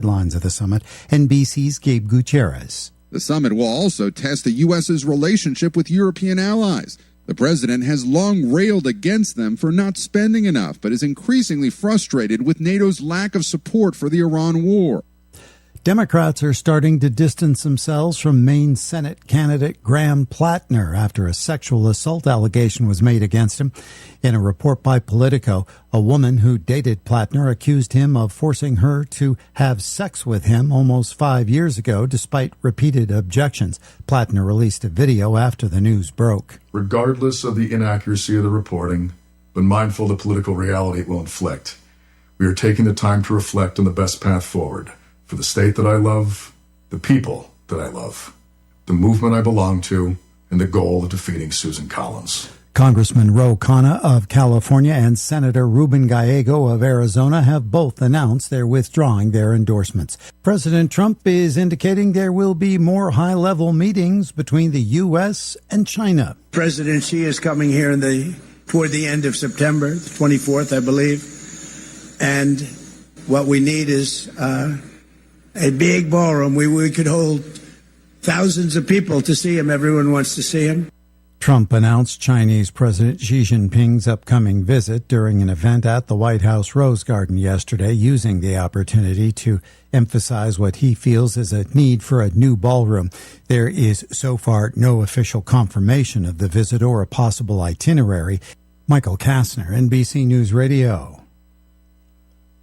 Headlines of the summit, NBC's Gabe Gutierrez. The summit will also test the U.S.'s relationship with European allies. The president has long railed against them for not spending enough, but is increasingly frustrated with NATO's lack of support for the Iran war. Democrats are starting to distance themselves from Maine Senate candidate Graham Plattner after a sexual assault allegation was made against him. In a report by Politico, a woman who dated Plattner accused him of forcing her to have sex with him almost 5 years ago, despite repeated objections. Plattner released a video after the news broke. Regardless of the inaccuracy of the reporting, but mindful of the political reality it will inflict, we are taking the time to reflect on the best path forward for the state that I love, the people that I love, the movement I belong to, and the goal of defeating Susan Collins. Congressman Ro Khanna of California and Senator Ruben Gallego of Arizona have both announced they're withdrawing their endorsements. President Trump is indicating there will be more high-level meetings between the U.S. and China. President Xi is coming here toward the end of September, the 24th, I believe. And what we need is a big ballroom where we could hold thousands of people to see him. Everyone wants to see him. Trump announced Chinese President Xi Jinping's upcoming visit during an event at the White House Rose Garden yesterday, using the opportunity to emphasize what he feels is a need for a new ballroom. There is so far no official confirmation of the visit or a possible itinerary. Michael Kastner, NBC News Radio.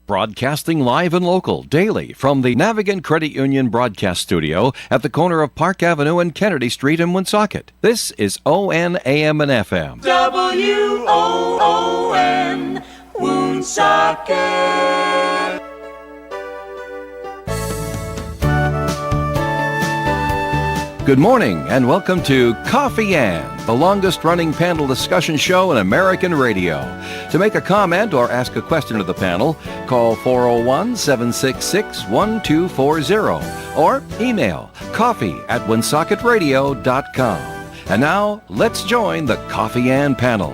Broadcasting live and local daily from the Navigant Credit Union broadcast studio at the corner of Park Avenue and Kennedy Street in Woonsocket. This is WOON AM and FM. WOON Woonsocket. Good morning and welcome to Coffee Ann, the longest-running panel discussion show in American radio. To make a comment or ask a question of the panel, call 401-766-1240 or email coffee@woonsocketradio.com. And now, let's join the Coffee Ann panel.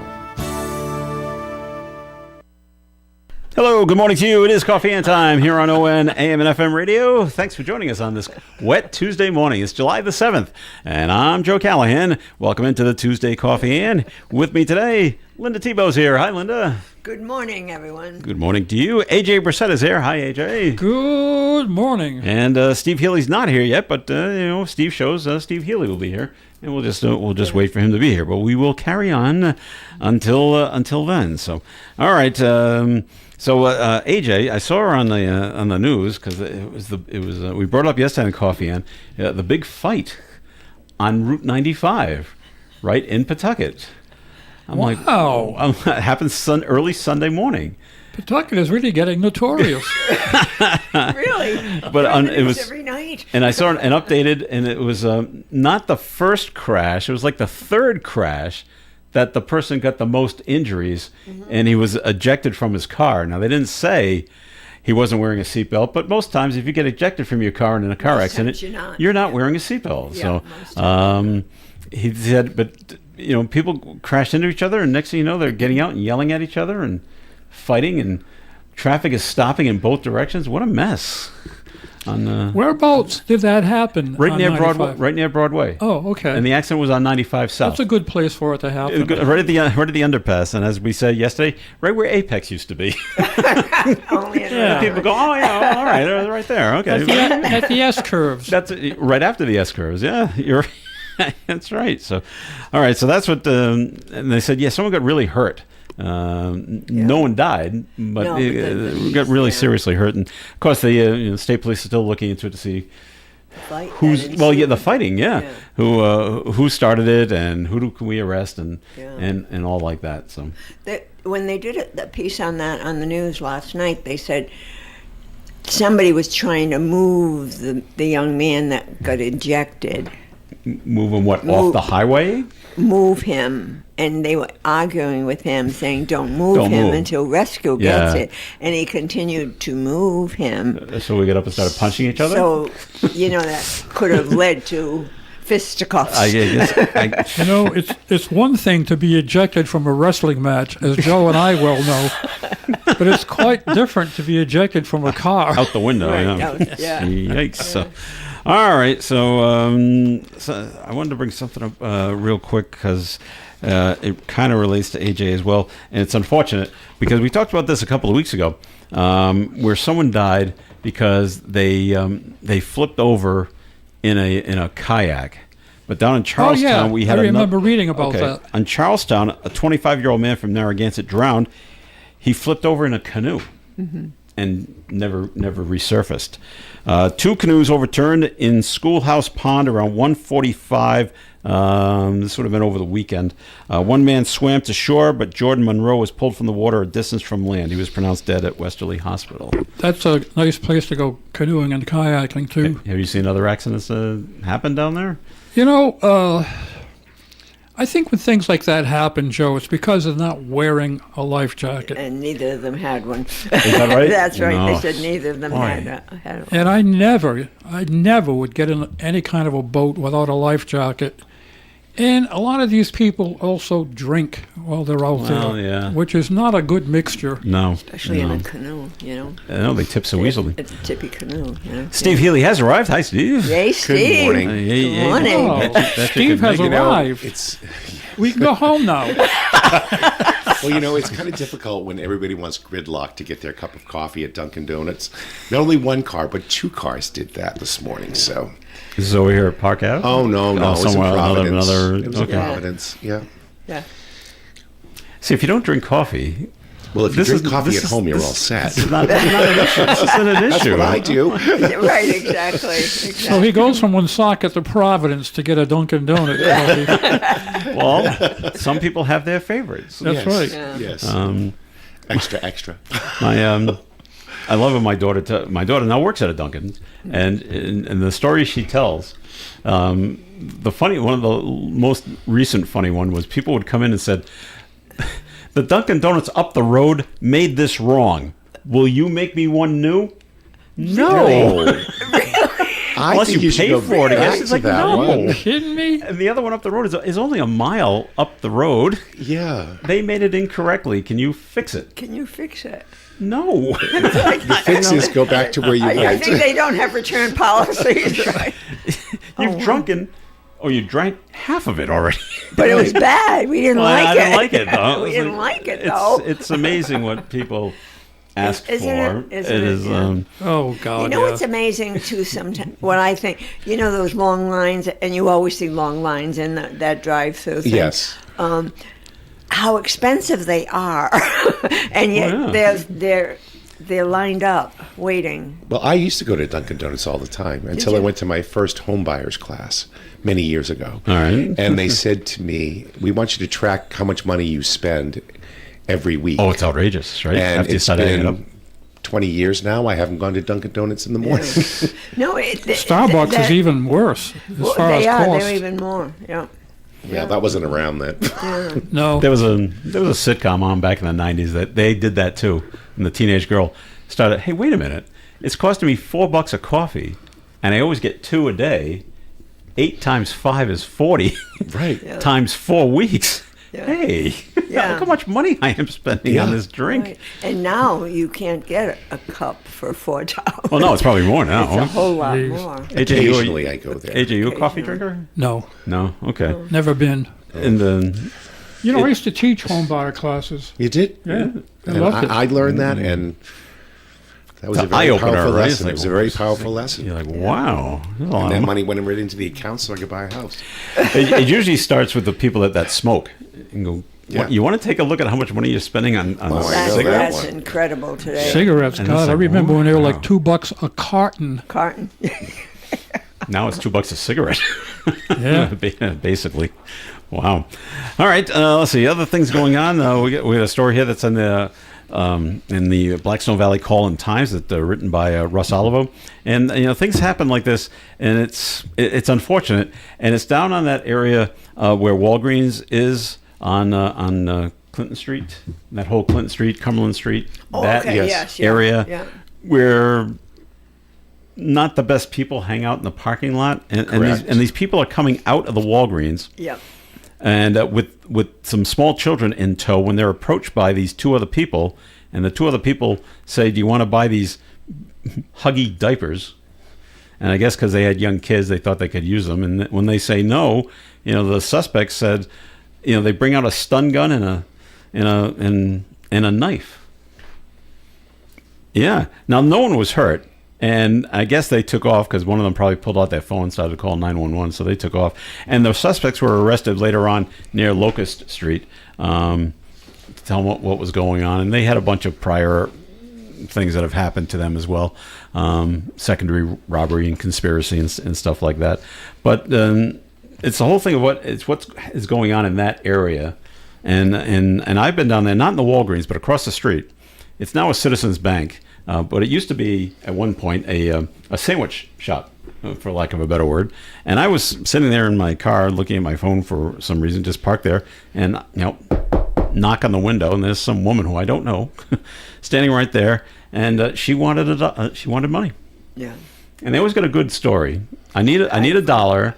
Hello, good morning to you. It is Coffee Ann time here on WOON AM and FM radio. Thanks for joining us on this wet Tuesday morning. It's July the 7th, and I'm Joe Callahan. Welcome into the Tuesday Coffee Ann. With me today, Linda Tebow's here. Hi, Linda. Good morning, everyone. Good morning to you. AJ Brissett is here. Hi, AJ. Good morning. And Steve Healy's not here yet, but Steve shows Steve Healy will be here, and we'll just wait for him to be here. But we will carry on until then. So, all right. So AJ, I saw her on the news because we brought it up yesterday in Coffee Ann, the big fight on Route 95, right in Pawtucket. Wow! It happened early Sunday morning. Pawtucket is really getting notorious. Really? But it was every night. And I saw an updated, and it was not the first crash. It was like the third crash that the person got the most injuries, and he was ejected from his car. Now, they didn't say he wasn't wearing a seatbelt, but most times if you get ejected from your car in a car accident, you're not wearing a seatbelt. Yeah, so he said, but people crashed into each other, and next thing you know, they're getting out and yelling at each other and fighting, and traffic is stopping in both directions. What a mess. Whereabouts did that happen? Right near Broadway. Right near Broadway. Oh, okay. And the accident was on 95 South. That's a good place for it to happen. Right at the underpass, and as we said yesterday, right where Apex used to be. People go, oh yeah, all right, right there, okay. At the S curves. That's right after the S curves. Yeah, you're. That's right. So, all right. So that's what. And they said, yeah, someone got really hurt. No one died, but got really seriously hurt. And of course, the state police are still looking into it to see the fighting, who started it and who can we arrest and all like that. So when they did the piece on that on the news last night, they said somebody was trying to move the young man that got ejected. Move him off the highway? Move him. And they were arguing with him, saying, don't move him until rescue gets it. And he continued to move him. So we got up and started punching each other? So, that could have led to fisticuffs. You know, it's one thing to be ejected from a wrestling match, as Joe and I well know, but it's quite different to be ejected from a car. Out the window, Right, yeah. Yikes. So, all right, so I wanted to bring something up real quick because it kind of relates to AJ as well, and it's unfortunate because we talked about this a couple of weeks ago, where someone died because they flipped over in a kayak. But down in Charlestown, we had I remember reading about that. On Charlestown, a 25-year-old man from Narragansett drowned. He flipped over in a canoe and never resurfaced. 2 canoes overturned in Schoolhouse Pond around 1:45. This would have been over the weekend. One man swam to shore, but Jordan Monroe was pulled from the water a distance from land. He was pronounced dead at Westerly Hospital. That's a nice place to go canoeing and kayaking, too. Have you seen other accidents happen down there? You know, I think when things like that happen, Joe, it's because they're not wearing a life jacket. And neither of them had one. Is that right? That's right. No. They said neither of them had one. And I never would get in any kind of a boat without a life jacket. And a lot of these people also drink while they're out there, which is not a good mixture. No. Especially in a canoe, you know. I know, they tip so easily. It's a tippy canoe, you know. Steve Healy has arrived. Hi, Steve. Hey, Steve. Good morning. Good morning. Oh, Steve has arrived. We can go home now. Well, you know, it's kind of difficult when everybody wants gridlock to get their cup of coffee at Dunkin' Donuts. Not only one car, but 2 cars did that this morning, so... This is over here at Park Ave? Oh, no. It was in somewhere, Providence. another It was in Providence, yeah. See, if you don't drink coffee... Well, if you drink coffee at home, you're all set. It's not an issue. It's not an issue. That's what I do. Right, exactly. So he goes from Woonsocket to Providence to get a Dunkin' Donut coffee. Well, some people have their favorites. That's right. Yeah. Yes. Extra. I love when my daughter now works at a Dunkin', and the story she tells, one of the most recent funny one was people would come in and said, the Dunkin' Donuts up the road made this wrong. Will you make me one new? No. Really? Unless you pay for it. I guess it's like, no. Are you kidding me? And the other one up the road is only a mile up the road. Yeah. They made it incorrectly. Can you fix it? Can you fix it? No. The fix is go back to where you went. I think they don't have return policies. Right? You drank half of it already. But it was bad. We didn't like it. I didn't like it, though. We didn't like it, though. It's amazing what people ask Isn't for. it? Isn't it? Yeah. Oh, God, You know what's amazing, too, sometimes? What I think, you know those long lines, and you always see long lines in that drive-through thing? Yes. How expensive they are. And yet they're lined up, waiting. Well, I used to go to Dunkin' Donuts all the time until I went to my first home buyers class many years ago. All right. And they said to me, we want you to track how much money you spend every week. Oh, it's outrageous, right? And After you it's start adding it up. been 20 years now. I haven't gone to Dunkin' Donuts in the morning. No, Starbucks is even worse as far as cost. They're even more, yeah. Yeah, that wasn't around then. Yeah. No. There was a sitcom on back in the 90s that they did that too. And the teenage girl started, hey, wait a minute. It's costing me $4 a coffee, and I always get 2 a day. 8 times 5 is 40. Right. Yeah. Times 4 weeks. Yeah. Hey, Yeah. look how much money I am spending on this drink. Right. And now you can't get a cup for $4. Well, no, it's probably more now. It's a whole lot Jeez. more. Occasionally I go there. AJ, you a coffee drinker? No, No? Okay. never been. In the... You know, I used to teach home buyer classes. You did? Yeah. I And loved it. I learned that, and that was It's a an very eye-opener, powerful right? lesson. It's It was a very powerful lesson. You're like, wow. There's a lot And of that money. money went right into the account so I could buy a house. It usually starts with the people that smoke. And go, Yeah. you want to take a look at how much money you're spending on I know cigarettes? That's incredible today. Cigarettes, And God, it's I like, remember when they were wow. like $2 a carton. Carton. Now it's $2 a cigarette. Yeah. Basically. Wow. All right. Let's see. Other things going on. We got a story here that's in the Blackstone Valley Call and Times that written by Russ Olivo, and things happen like this, and it's unfortunate, and it's down on that area where Walgreens is on Clinton Street, that whole Clinton Street, Cumberland Street, Oh, that okay. Yes, yeah, area yeah. where not the best people hang out in the parking lot, and these people are coming out of the Walgreens. Yep. And with some small children in tow, when they're approached by these two other people, and the two other people say, "Do you want to buy these Huggy diapers?" And I guess because they had young kids, they thought they could use them. And when they say no, the suspect said, they bring out a stun gun and a knife. Yeah. Now no one was hurt. And I guess they took off because one of them probably pulled out their phone and started to call 911, so they took off. And the suspects were arrested later on near Locust Street to tell them what was going on. And they had a bunch of prior things that have happened to them as well, secondary robbery and conspiracy and stuff like that. But it's the whole thing of what is going on in that area. And I've been down there, not in the Walgreens, but across the street. It's now a Citizens Bank. But it used to be, at one point, a sandwich shop, for lack of a better word. And I was sitting there in my car looking at my phone for some reason, just parked there, and, knock on the window, and there's some woman who I don't know standing right there, and she wanted money. Yeah. And they always got a good story. I need $1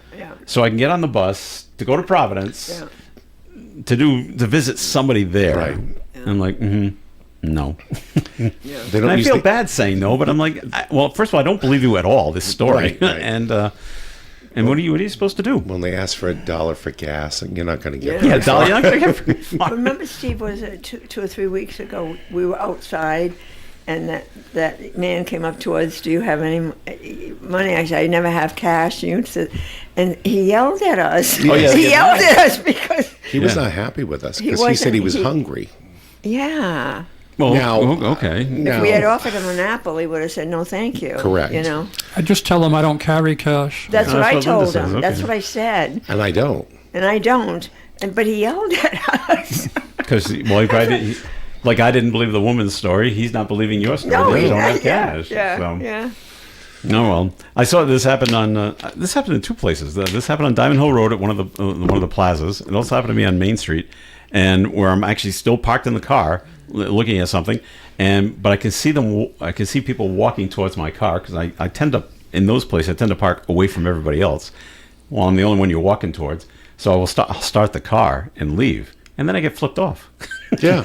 so I can get on the bus to go to Providence to visit somebody there. Right. Yeah. I'm like, no. They don't. I feel bad saying no, but I'm like, first of all, I don't believe you at all. This story, right. and what are you supposed to do when they ask for $1 for gas, and you're not going to get $1. You're not going to get. Remember, Steve, was it 2 or 3 weeks ago? We were outside, and that man came up to us. Do you have any money? I said, I never have cash. And he yelled at us. Oh, yeah, he yelled at us because he was not happy with us because he said he was hungry. Yeah. Well, now, okay. If we had offered him an apple, he would have said, no, thank you. Correct. I just tell him I don't carry cash. That's what I told him. Okay. That's what I said. And I don't. But he yelled at us. Because, he probably like I didn't believe the woman's story. He's not believing your story. No, they don't have cash. Yeah. No, well, I saw this happened on. This happened in 2 places. This happened on Diamond Hill Road at one of the plazas. It also happened to me on Main Street, and where I'm actually still parked in the car, looking at something, but I can see them. I can see people walking towards my car because I tend to, in those places, I tend to park away from everybody else. Well, I'm the only one you're walking towards, so I'll start the car and leave, and then I get flipped off. Yeah.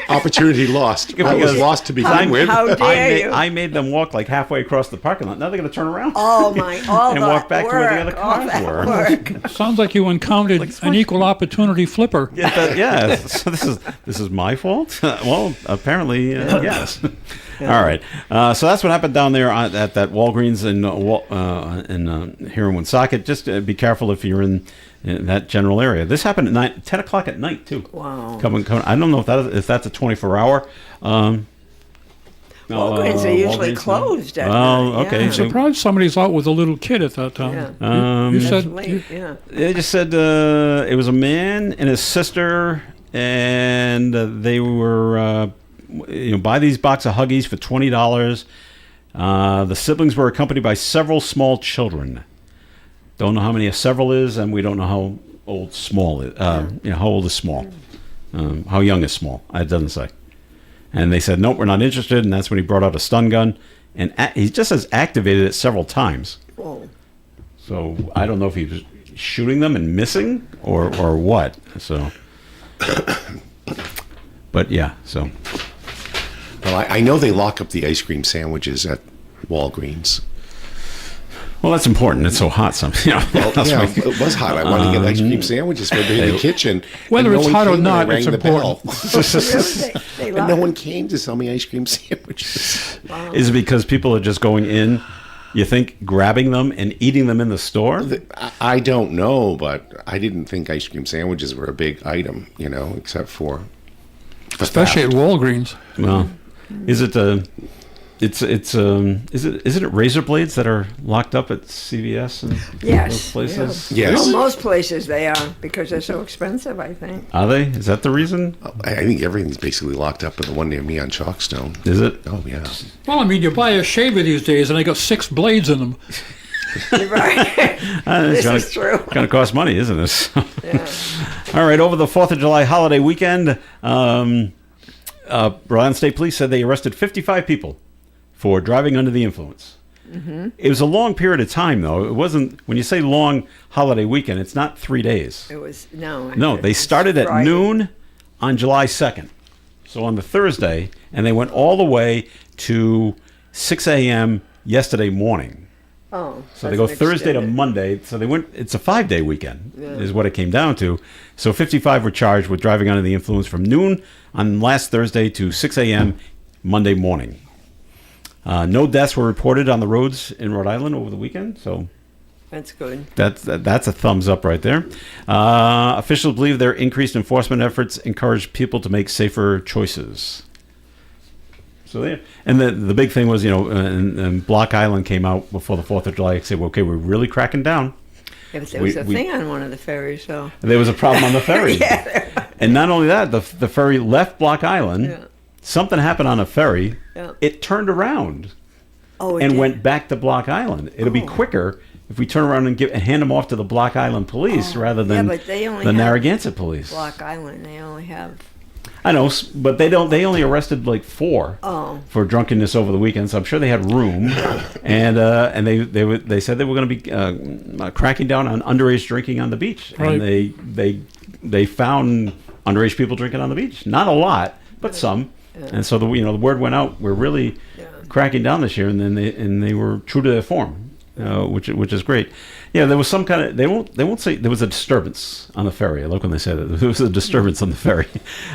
Opportunity lost. I was lost to begin with. How dare you? I made them walk like halfway across the parking lot. Now they're going to turn around. Oh my! And walk back to where the other cars were. Sounds like you encountered an equal opportunity flipper. Yeah. So this is my fault. Well, apparently, yes. All right. So that's what happened down there at that Walgreens here in Woonsocket. Just be careful if you're in that general area. This happened at 10 o'clock at night too. Wow. Coming. I don't know if that's a 24-hour. Walgreens are usually closed at night. Okay. I'm surprised somebody's out with a little kid at that time. Yeah. You said late, They just said it was a man and his sister, and they were buy these box of Huggies for $20. The siblings were accompanied by several small children. Don't know how many a several is, and we don't know how old small is. How old is small? How young is small? It doesn't say. And they said, nope, we're not interested. And that's when he brought out a stun gun, and he just has activated it several times. Whoa. So I don't know if he was shooting them and missing or what. So, but yeah. So. Well, I know they lock up the ice cream sandwiches at Walgreens. Well, that's important. It's so hot. It was hot. I wanted to get ice cream sandwiches in the kitchen. Whether it's hot or not, it's important. And no one came to sell me ice cream sandwiches. Wow. Is it because people are just going in, you think, grabbing them and eating them in the store? I don't know, but I didn't think ice cream sandwiches were a big item, except for especially at Walgreens. Well, is it is it razor blades that are locked up at CVS and those places? Yes. Well, most places they are because they're so expensive, I think. Are they? Is that the reason? I think everything's basically locked up at the one near me on Chalkstone. Is it? Oh, yeah. Well, you buy a shaver these days and they got 6 blades in them. Right. This is true. Going to cost money, isn't it? Yeah. All right, over the 4th of July holiday weekend, Rhode Island State Police said they arrested 55 people for driving under the influence. Mm-hmm. It was a long period of time, though. It wasn't, when you say long holiday weekend, it's not 3 days. It was, no. No, they started at Friday. noon on July 2nd. So on the Thursday, and they went all the way to 6 a.m. yesterday morning. Oh. So they go Thursday to Monday. So they went, it's a 5-day weekend, is what it came down to. So 55 were charged with driving under the influence from noon on last Thursday to 6 a.m. Monday morning. No deaths were reported on the roads in Rhode Island over the weekend, so that's good. That's a thumbs up right there. Officials believe their increased enforcement efforts encourage people to make safer choices. So there, and the big thing was, and Block Island came out before the 4th of July and said, well, okay, we're really cracking down. Yeah, but there was a thing on one of the ferries, so there was a problem on the ferry. Yeah. And not only that, the ferry left Block Island. Yeah. Something happened on a ferry. Yeah. It turned around and went back to Block Island. It'll be quicker if we turn around and hand them off to the Block Island police rather than the Narragansett police. Block Island, they only have. I know, but they don't. They only arrested like 4 for drunkenness over the weekend. So I'm sure they had room, and they said they were going to be cracking down on underage drinking on the beach, and they found underage people drinking on the beach. Not a lot, but some. And so the word went out. We're really cracking down this year, and then they were true to their form, which is great. Yeah, there was some kind of they won't say there was a disturbance on the ferry. I like when they said that there was a disturbance on the ferry,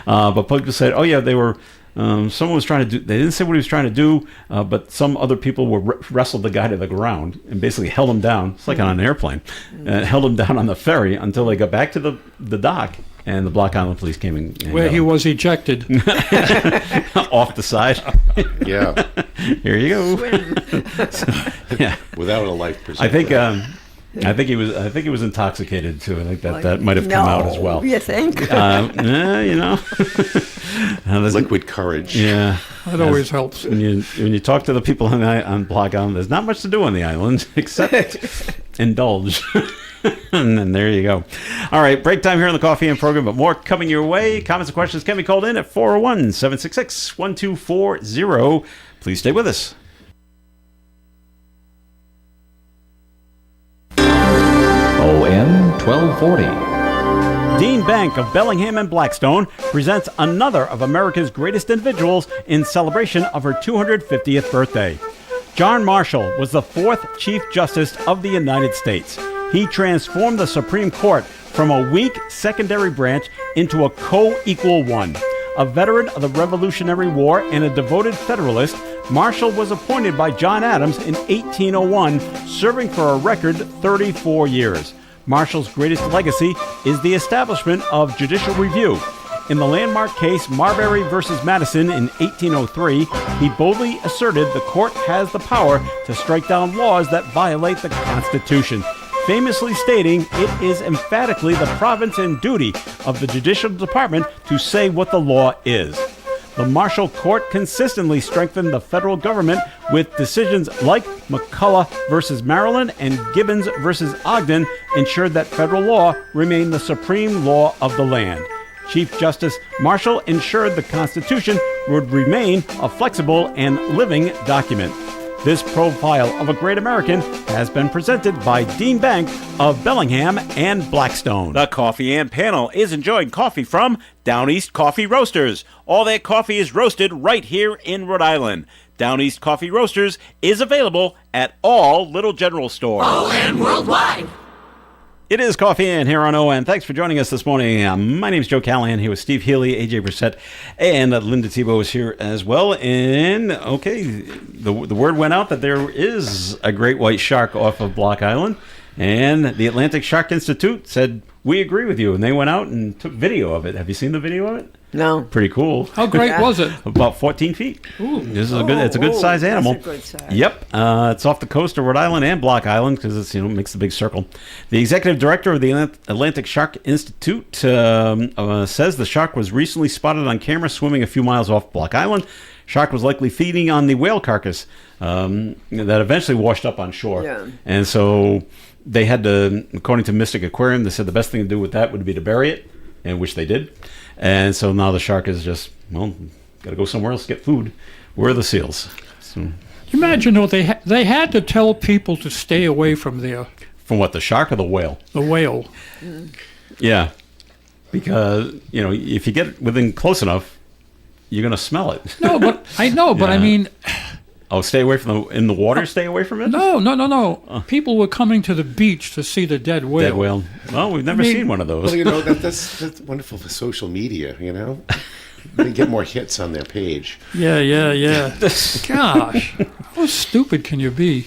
but people said, oh yeah, they were. Someone was trying to do. They didn't say what he was trying to do, but some other people wrestled the guy to the ground and basically held him down. It's like on an airplane, held him down on the ferry until they got back to the dock. And the Block Island police came in. Where he was ejected. Off the side. Yeah. Here you go. Yeah. Without a life preserver. I think he was intoxicated too. I think that might have come out as well. You think? Liquid courage. Yeah. That always helps. When you talk to the people on Block Island, there's not much to do on the island except indulge. And then there you go. All right, break time here on the Coffee and program, but more coming your way. Comments and questions can be called in at 401-766-1240. Please stay with us. OM 1240. Dean Bank of Bellingham and Blackstone presents another of America's greatest individuals in celebration of her 250th birthday. John Marshall was the 4th Chief Justice of the United States. He transformed the Supreme Court from a weak secondary branch into a co-equal one. A veteran of the Revolutionary War and a devoted Federalist, Marshall was appointed by John Adams in 1801, serving for a record 34 years. Marshall's greatest legacy is the establishment of judicial review. In the landmark case Marbury versus Madison in 1803, he boldly asserted the court has the power to strike down laws that violate the Constitution, famously stating it is emphatically the province and duty of the Judicial Department to say what the law is. The Marshall Court consistently strengthened the federal government with decisions like McCulloch versus Maryland and Gibbons versus Ogden ensured that federal law remained the supreme law of the land. Chief Justice Marshall ensured the Constitution would remain a flexible and living document. This profile of a great American has been presented by Dean Bank of Bellingham and Blackstone. The Coffee and panel is enjoying coffee from Down East Coffee Roasters. All their coffee is roasted right here in Rhode Island. Down East Coffee Roasters is available at all Little General stores. and worldwide. It is Coffee In here on ON. Thanks for joining us this morning. My name is Joe Callahan here with Steve Healy, AJ Brissett, and Linda Tebow is here as well. And, okay, the word went out that there is a great white shark off of Block Island. And the Atlantic Shark Institute said, we agree with you. And they went out and took video of it. Have you seen the video of it? No. Pretty cool. How great was it? About 14 feet. Ooh. This is it's a good size animal. That's a good size. Yep. It's off the coast of Rhode Island and Block Island because it's makes the big circle. The executive director of the Atlantic Shark Institute says the shark was recently spotted on camera swimming a few miles off Block Island. Shark was likely feeding on the whale carcass that eventually washed up on shore. Yeah. And so they had to, according to Mystic Aquarium, they said the best thing to do with that would be to bury it, and which they did. And so now the shark is just, got to go somewhere else to get food. Where are the seals? So, Imagine though they had to tell people to stay away from there. From what, the shark or the whale? The whale. Yeah, because if you get within close enough, you're gonna smell it. No, but I know. But I mean, oh, stay away from in the water. Stay away from it. No. People were coming to the beach to see the dead whale. Dead whale. Well, we've never seen one of those. Well, that's wonderful for social media. They get more hits on their page. Yeah. Gosh, how stupid can you be?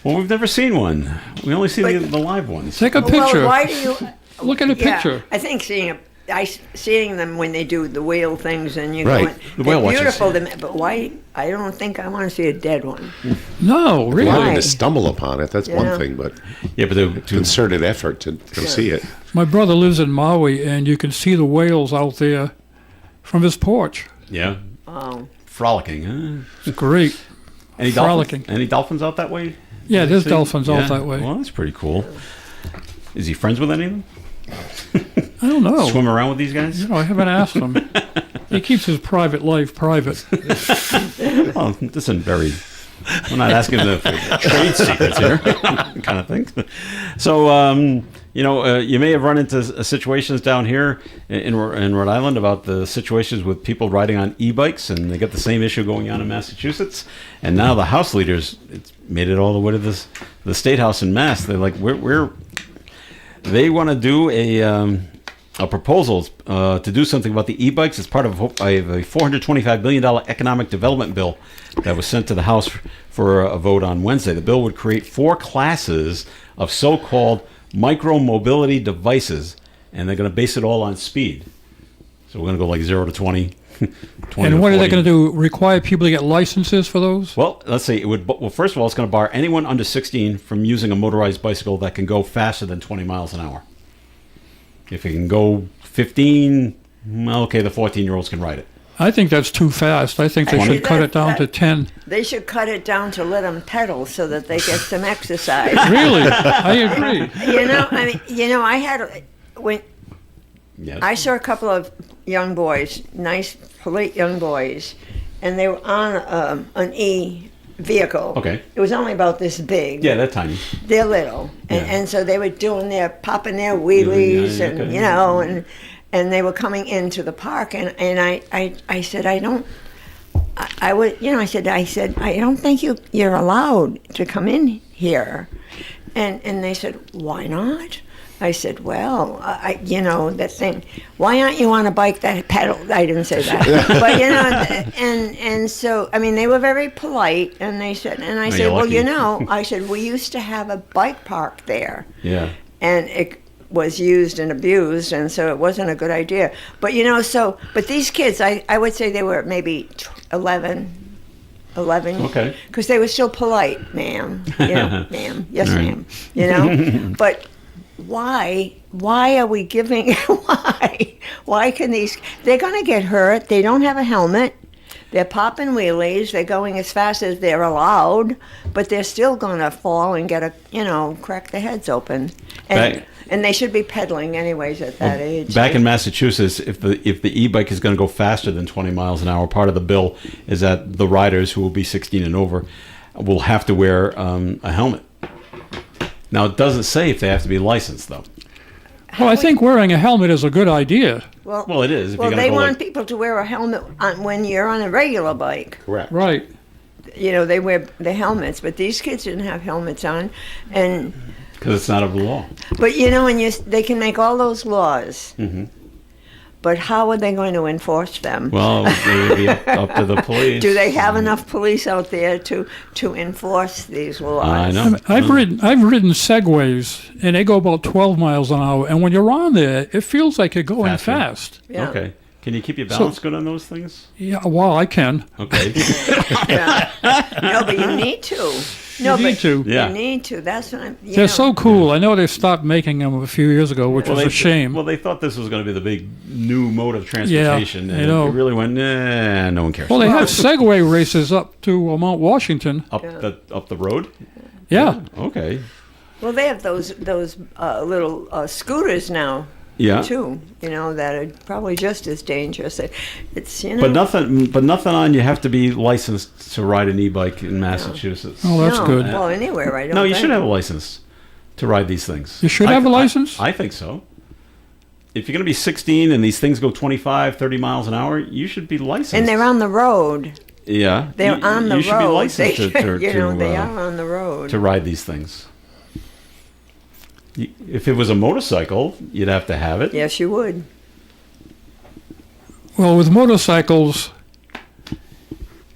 Well, we've never seen one. We only see the live ones. Take a picture. Well, why do you look at a picture? I think seeing them when they do the whale things and you right. go, The whale they're beautiful. watchers. But why? I don't think I want to see a dead one. No, really. Wanting to stumble upon it, that's one thing, but the concerted effort to go see it. My brother lives in Maui, and you can see the whales out there from his porch. Yeah. Oh. Frolicking. Huh? It's great. Any Frolicking. Dolphins? Any dolphins out that way? Yeah, there's dolphins out that way. Well, that's pretty cool. Is he friends with any of them? I don't know. Swim around with these guys? I haven't asked him. He keeps his private life private. Well, this isn't very... We're not asking the trade secrets here, kind of thing. So, you may have run into situations down here in Rhode Island about the situations with people riding on e-bikes, and they got the same issue going on in Massachusetts. And now the House leaders, it's made it all the way to the State House in Mass. They're like, they want to do a proposal to do something about the e-bikes as part of a $425 billion economic development bill that was sent to the House for a vote on Wednesday. The bill would create 4 classes of so-called micro-mobility devices, and they're going to base it all on speed. So we're going to go like 0 to 20. 20 And to what are they 40. going to do? Require people to get licenses for those? Well, let's see. Well, first of all, it's going to bar anyone under 16 from using a motorized bicycle that can go faster than 20 miles an hour. If it can go 15, well, okay, the 14-year-olds can ride it. I think that's too fast. I think they should cut it down to 10. They should cut it down to let them pedal so that they get some exercise. Really? I agree. I had when Yes. I saw a couple of young boys, nice, polite young boys, and they were on an e-vehicle. Okay. It was only about this big. Yeah, they're tiny. They're little, and so they were popping their wheelies, Yeah, and okay. and they were coming into the park, and I said I said I don't think you're allowed to come in here, and they said, why not? I said, well, that thing, why aren't you on a bike that pedal? I didn't say that. But, and so, they were very polite, and they said, and I said, well, I said, we used to have a bike park there. Yeah. And it was used and abused, and so it wasn't a good idea. But, but these kids, I would say they were maybe 11. Okay. Because they were still polite, ma'am. Ma'am. Yes, ma'am. But why are we giving, why can they're going to get hurt. They don't have a helmet. They're popping wheelies. They're going as fast as they're allowed, but they're still going to fall and crack their heads open. And they should be pedaling anyways at that age. Back in Massachusetts, if the e-bike is going to go faster than 20 miles an hour, part of the bill is that the riders who will be 16 and over will have to wear a helmet. Now, it doesn't say if they have to be licensed, though. Well, I think wearing a helmet is a good idea. Well, it is. If Well, you're they go want people to wear a helmet when you're on a regular bike. Correct. Right. They wear the helmets, but these kids didn't have helmets on, and because it's not of the law. But they can make all those laws. Mm-hmm. But how are they going to enforce them? Well, it would be up to the police. Do they have enough police out there to enforce these laws? I know. I've ridden Segways, and they go about 12 miles an hour. And when you're on there, it feels like you're going fast. Yeah. Okay. Can you keep your balance good on those things? Yeah, well, I can. Okay. No, but you need to. You need to. Yeah. You need to. That's what I'm. They're so cool. I know they stopped making them a few years ago, which was a shame. Well, they thought this was going to be the big new mode of transportation. Yeah, and it really went, no one cares. Well, they have Segway races up to Mount Washington. Up the road? Yeah. Okay. Well, they have those little scooters now. too. That are probably just as dangerous. It's But nothing on. You have to be licensed to ride an e-bike in Massachusetts. Oh, that's good. Well, anywhere I don't. No, you should have a license to ride these things. You should have a license? I think so. If you're going to be 16 and these things go 25, 30 miles an hour, you should be licensed. And they're on the road. Yeah. They're on the road. You should be licensed they are on the road. To ride these things. If it was a motorcycle, you'd have to have it. Yes, you would. Well, with motorcycles,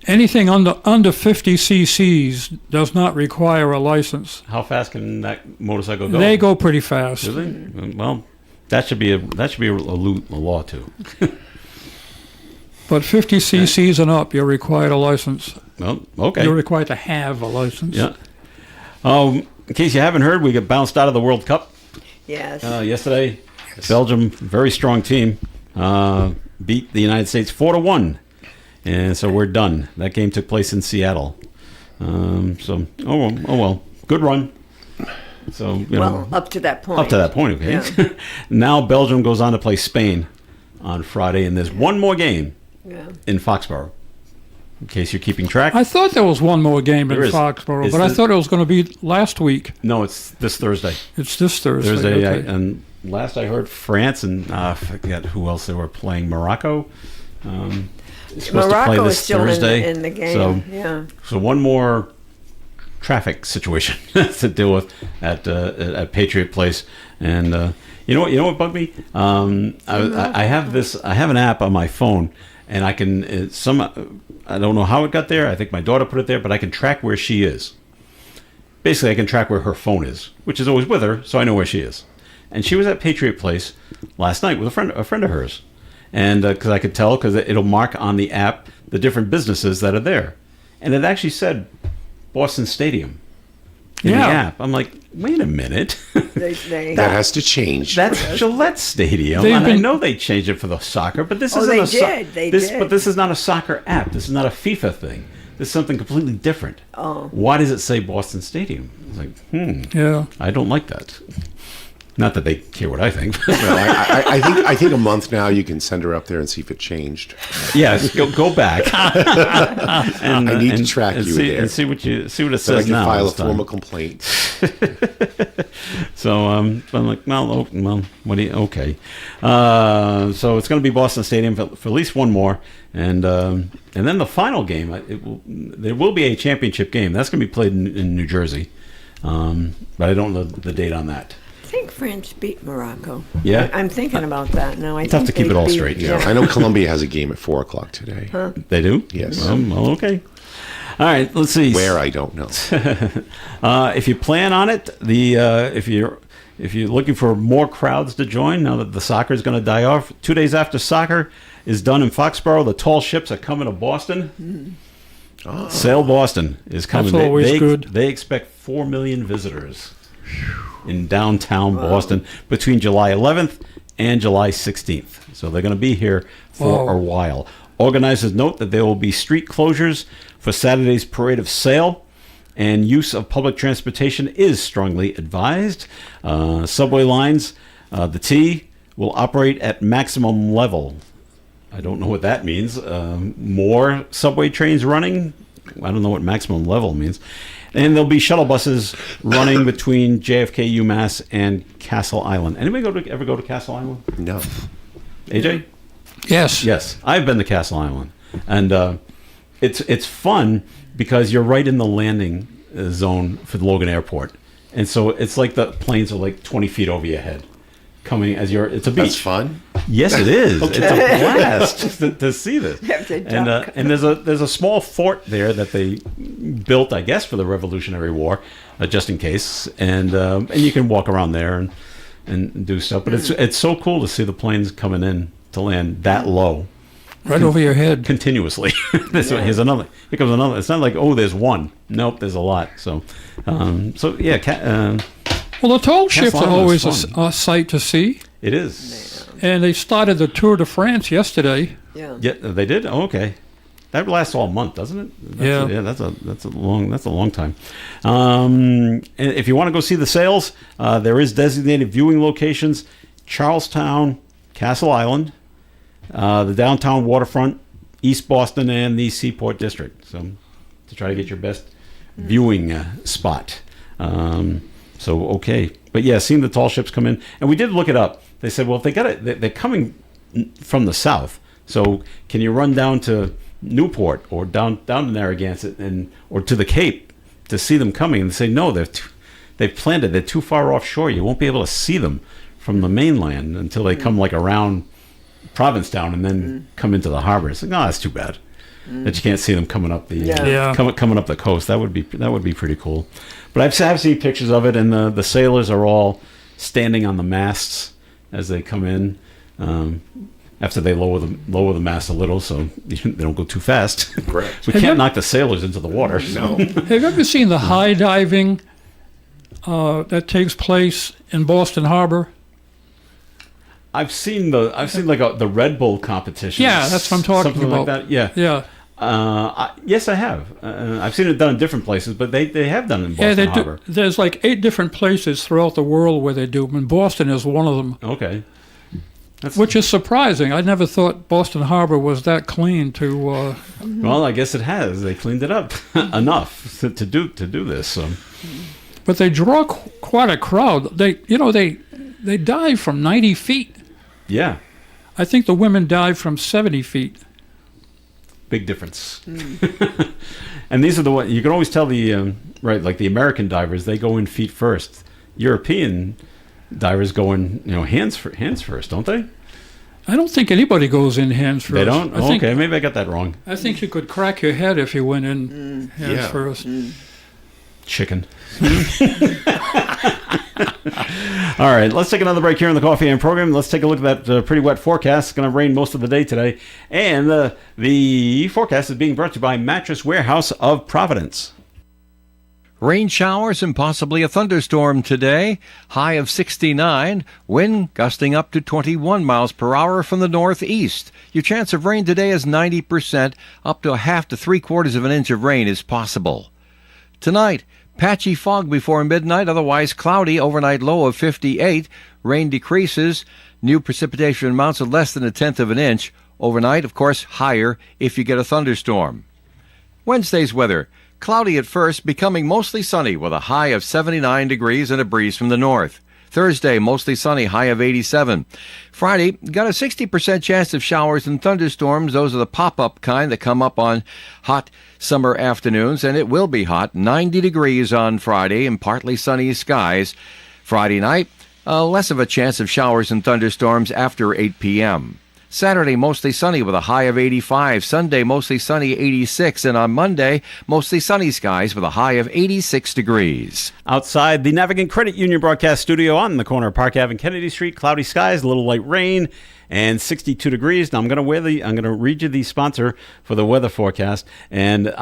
anything under 50 cc's does not require a license. How fast can that motorcycle go? They go pretty fast. Do they? Well, that should be a law too. But 50 cc's and up, you're required a license. Well, okay. You're required to have a license. Yeah. In case you haven't heard, we got bounced out of the World Cup. Yes. Yesterday, Belgium, very strong team, beat the United States 4-1, and so we're done. That game took place in Seattle. Oh well, good run. So up to that point. Up to that point, okay. Yeah. Now Belgium goes on to play Spain on Friday, and there's one more game in Foxborough. In case you're keeping track. I thought there was one more game in Foxborough, but I thought it was going to be last week. No, it's this Thursday. It's this Thursday. Okay. And last I heard, France and I forget who else they were playing. Morocco. Morocco is still Thursday, in the game. So one more traffic situation to deal with at Patriot Place, and you know what bugged me? I have an app on my phone, and I can I don't know how it got there. I think my daughter put it there, but I can track where she is. Basically, I can track where her phone is, which is always with her, so I know where she is. And she was at Patriot Place last night with a friend of hers, and because I could tell, because it'll mark on the app the different businesses that are there, and it actually said Boston Stadium in the app. I'm like, wait a minute. That has to change. That's Gillette Stadium. And I know they changed it for the soccer, but this isn't But this is not a soccer app. This is not a FIFA thing. This is something completely different. Oh. Why does it say Boston Stadium? It's like, yeah, I don't like that. Not that they care what I think. I think a month now you can send her up there and see if it changed. Yes, go back. And I need to track you there and see what it says now. I can file a formal complaint. So I'm like, well, what do you? Okay. So it's going to be Boston Stadium for at least one more, and then the final game. There will be a championship game. That's going to be played in New Jersey, but I don't know the date on that. I think France beat Morocco. Yeah, I'm thinking about that now. It's tough to keep it all straight. Yeah, I know Colombia has a game at 4:00 today. Huh? They do? Yes. Well, okay. All right. Let's see. Where I don't know. If you plan on it, if you're looking for more crowds to join, now that the soccer is going to die off, 2 days after soccer is done in Foxborough, the tall ships are coming to Boston. Mm-hmm. Oh. Sail Boston is coming. That's always good. They expect 4 million visitors in downtown Boston between July 11th and July 16th. So they're going to be here for a while. Organizers note that there will be street closures for Saturday's parade of sail, and use of public transportation is strongly advised. Subway lines, the T, will operate at maximum level. I don't know what that means. More subway trains running? I don't know what maximum level means. And there'll be shuttle buses running between JFK, UMass, and Castle Island. Anybody ever go to Castle Island? No. AJ? Yes. Yes. I've been to Castle Island. And it's fun because you're right in the landing zone for the Logan Airport. And so it's like the planes are like 20 feet over your head. It's a beach. That's fun. Yes, it is. Okay. It's a blast to see this. You have to duck. And there's a small fort there that they built, I guess, for the Revolutionary War, just in case. And you can walk around there and do stuff. But it's so cool to see the planes coming in to land that low, right over your head, continuously. Here's another. Here comes another. It's not like there's one. Nope, there's a lot. So yeah. Well, the tall ships are always a sight to see. It is. And they started the Tour de France yesterday. Yeah. Yeah, they did. Oh, okay. That lasts all month, doesn't it? That's a long time. And if you want to go see the sails, there is designated viewing locations Charlestown, Castle Island, the downtown waterfront, East Boston, and the Seaport District. So to try to get your best viewing spot. Okay. But yeah, seeing the tall ships come in. And we did look it up. They said, well, if they're coming from the south. So can you run down to Newport or down to Narragansett or to the Cape to see them coming? And they say, no, they've planned it. They're too far offshore. You won't be able to see them from the mainland until they come like around Provincetown and then come into the harbor. It's like, no, that's too bad that you can't see them coming up coming up the coast. That would be pretty cool. But I've seen pictures of it, and the sailors are all standing on the masts as they come in. After they lower the mast a little, so they don't go too fast. Correct. We can't knock the sailors into the water. No. Have you ever seen the high diving that takes place in Boston Harbor? I've seen like the Red Bull competition. Yeah, that's what I'm talking something about. Like that. Yeah. Yeah. Yes, I have. I've seen it done in different places, but they have done it in Boston Harbor. There's like 8 different places throughout the world where they do them, and Boston is one of them. Okay. Which is surprising. I never thought Boston Harbor was that clean to... Well, I guess it has. They cleaned it up enough to do this. So. But they draw quite a crowd. They dive from 90 feet. Yeah. I think the women dive from 70 feet. Big difference. And these are the ones you can always tell like the American divers, they go in feet first. European divers go in, hands first, don't they? I don't think anybody goes in hands first. They don't? Okay, maybe I got that wrong. I think you could crack your head if you went in hands first. Chicken. All right, let's take another break here in the Coffee and program. Let's take a look at that pretty wet forecast. It's going to rain most of the day today. And the forecast is being brought to you by Mattress Warehouse of Providence. Rain showers and possibly a thunderstorm today. High of 69. Wind gusting up to 21 miles per hour from the northeast. Your chance of rain today is 90%. Up to a half to 3/4 of an inch of rain is possible. Tonight, patchy fog before midnight, otherwise cloudy. Overnight low of 58. Rain decreases. New precipitation amounts of less than 1/10 of an inch. Overnight, of course, higher if you get a thunderstorm. Wednesday's weather. Cloudy at first, becoming mostly sunny with a high of 79 degrees and a breeze from the north. Thursday, mostly sunny, high of 87. Friday, got a 60% chance of showers and thunderstorms. Those are the pop-up kind that come up on hot summer afternoons, and it will be hot. 90 degrees on Friday and partly sunny skies. Friday night, less of a chance of showers and thunderstorms after 8 p.m. Saturday, mostly sunny with a high of 85. Sunday, mostly sunny, 86. And on Monday, mostly sunny skies with a high of 86 degrees. Outside the Navigant Credit Union broadcast studio on the corner of Park Ave and Kennedy Street, cloudy skies, a little light rain, and 62 degrees. Now I'm going to read you the sponsor for the weather forecast, and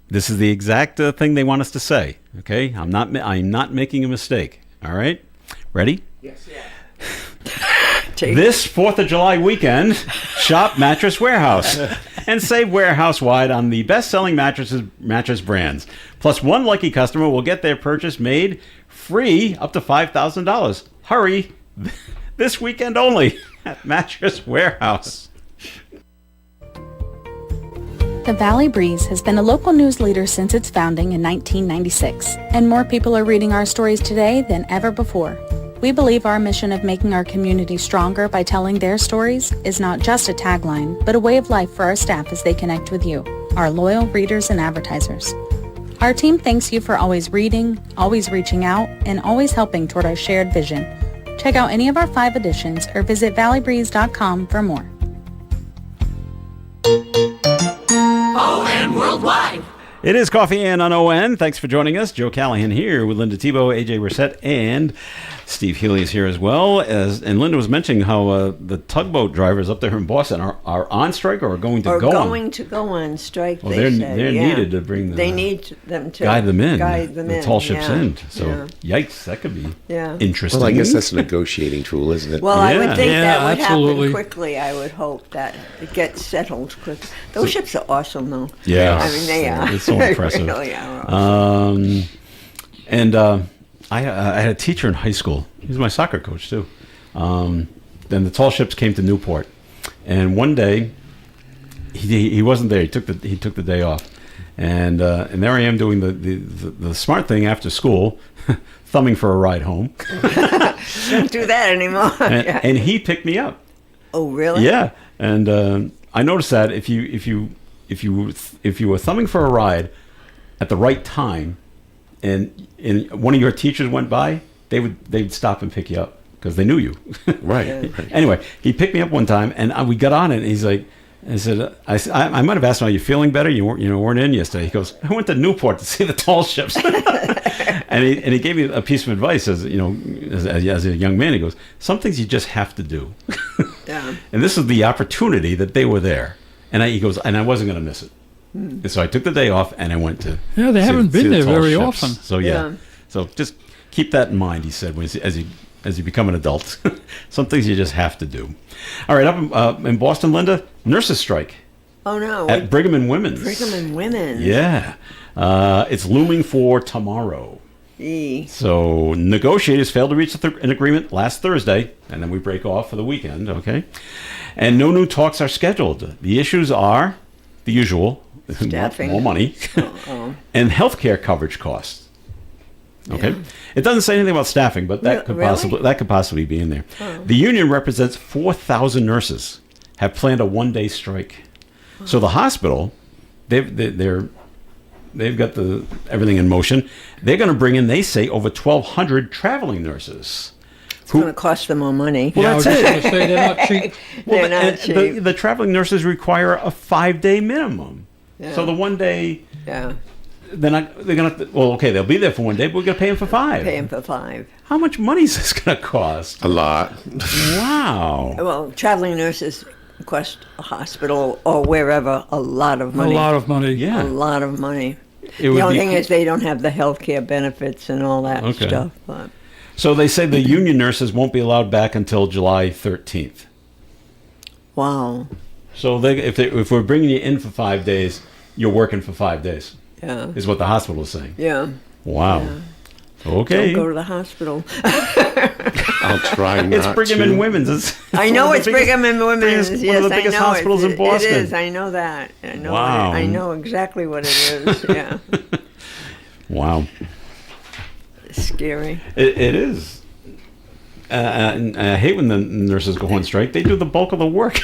this is the exact thing they want us to say. Okay, I'm not making a mistake. All right, ready? Yes. Yeah. This 4th of July weekend, shop Mattress Warehouse and save warehouse-wide on the best-selling mattress brands. Plus, one lucky customer will get their purchase made free up to $5,000. Hurry! This weekend only at Mattress Warehouse. The Valley Breeze has been a local news leader since its founding in 1996, and more people are reading our stories today than ever before. We believe our mission of making our community stronger by telling their stories is not just a tagline, but a way of life for our staff as they connect with you, our loyal readers and advertisers. Our team thanks you for always reading, always reaching out, and always helping toward our shared vision. Check out any of our 5 editions or visit valleybreeze.com for more. ON Worldwide. It is Coffee and on ON. Thanks for joining us. Joe Callahan here with Linda Tebow, AJ Reset, and Steve Healy is here as well. And Linda was mentioning how the tugboat drivers up there in Boston are on strike or are going to go on. Going to go on strike. Well, they're needed to bring them. They need them to guide them in. The tall ships in. So yikes, that could be interesting. Well, I guess that's a negotiating tool, isn't it? Well, I would think that would absolutely. happen quickly. I would hope that it gets settled quickly. Those ships are awesome, though. Yeah, I mean they are. It's so impressive. They really are awesome. I had a teacher in high school. He was my soccer coach too. Then the tall ships came to Newport, and one day he wasn't there. He took the day off, and there I am doing the smart thing after school, thumbing for a ride home. Don't do that anymore. And he picked me up. Oh, really? Yeah, and I noticed that if you were thumbing for a ride at the right time, and one of your teachers went by, they'd stop and pick you up because they knew you. Right. Anyway, he picked me up one time, and we got on it. And he's like, I might have asked him, "Are you feeling better? You weren't in yesterday." He goes, "I went to Newport to see the tall ships." and he gave me a piece of advice as as a young man. He goes, "Some things you just have to do." Yeah. And this is the opportunity that they were there, and he goes, and I wasn't going to miss it. And so I took the day off and I went to. Yeah, they haven't been there very often. So so just keep that in mind. He said, as you become an adult, some things you just have to do. All right, up in Boston, Linda, nurses strike. Oh no! At Brigham and Women's. Brigham and Women's. Yeah, it's looming for tomorrow. E. So negotiators failed to reach an agreement last Thursday, and then we break off for the weekend. Okay, and no new talks are scheduled. The issues are the usual: staffing, more money, and healthcare coverage costs. Okay, yeah. It doesn't say anything about staffing, but that could possibly be in there. Oh. The union represents 4,000 nurses. Have planned a one-day strike. Oh. So the hospital, they've got everything in motion. They're going to bring in, they say, over 1,200 traveling nurses. It's going to cost them more money. Well, that's it. Say they're not cheap. They're not cheap. The traveling nurses require a 5-day minimum. Yeah. So the one day. Yeah. They're going to. Well, okay, they'll be there for one day, but we're going to pay them for 5. Pay them for 5. How much money is this going to cost? A lot. Wow. Well, traveling nurses cost a hospital or wherever a lot of money. A lot of money. Yeah. A lot of money. The only thing is they don't have the health care benefits and all that stuff. But. So they say the union nurses won't be allowed back until July 13th. Wow. So if we're bringing you in for 5 days, you're working for 5 days. Yeah. Is what the hospital is saying. Yeah. Wow. Yeah. Okay. Don't go to the hospital. I'll try not to. It's Brigham and Women's. I know it's Brigham and Women's. One yes, of the biggest hospitals in Boston. It is. I know that. I know. Wow. I know exactly what it is. Yeah. Wow. It's scary. It is. And I hate when the nurses go on strike. They do the bulk of the work.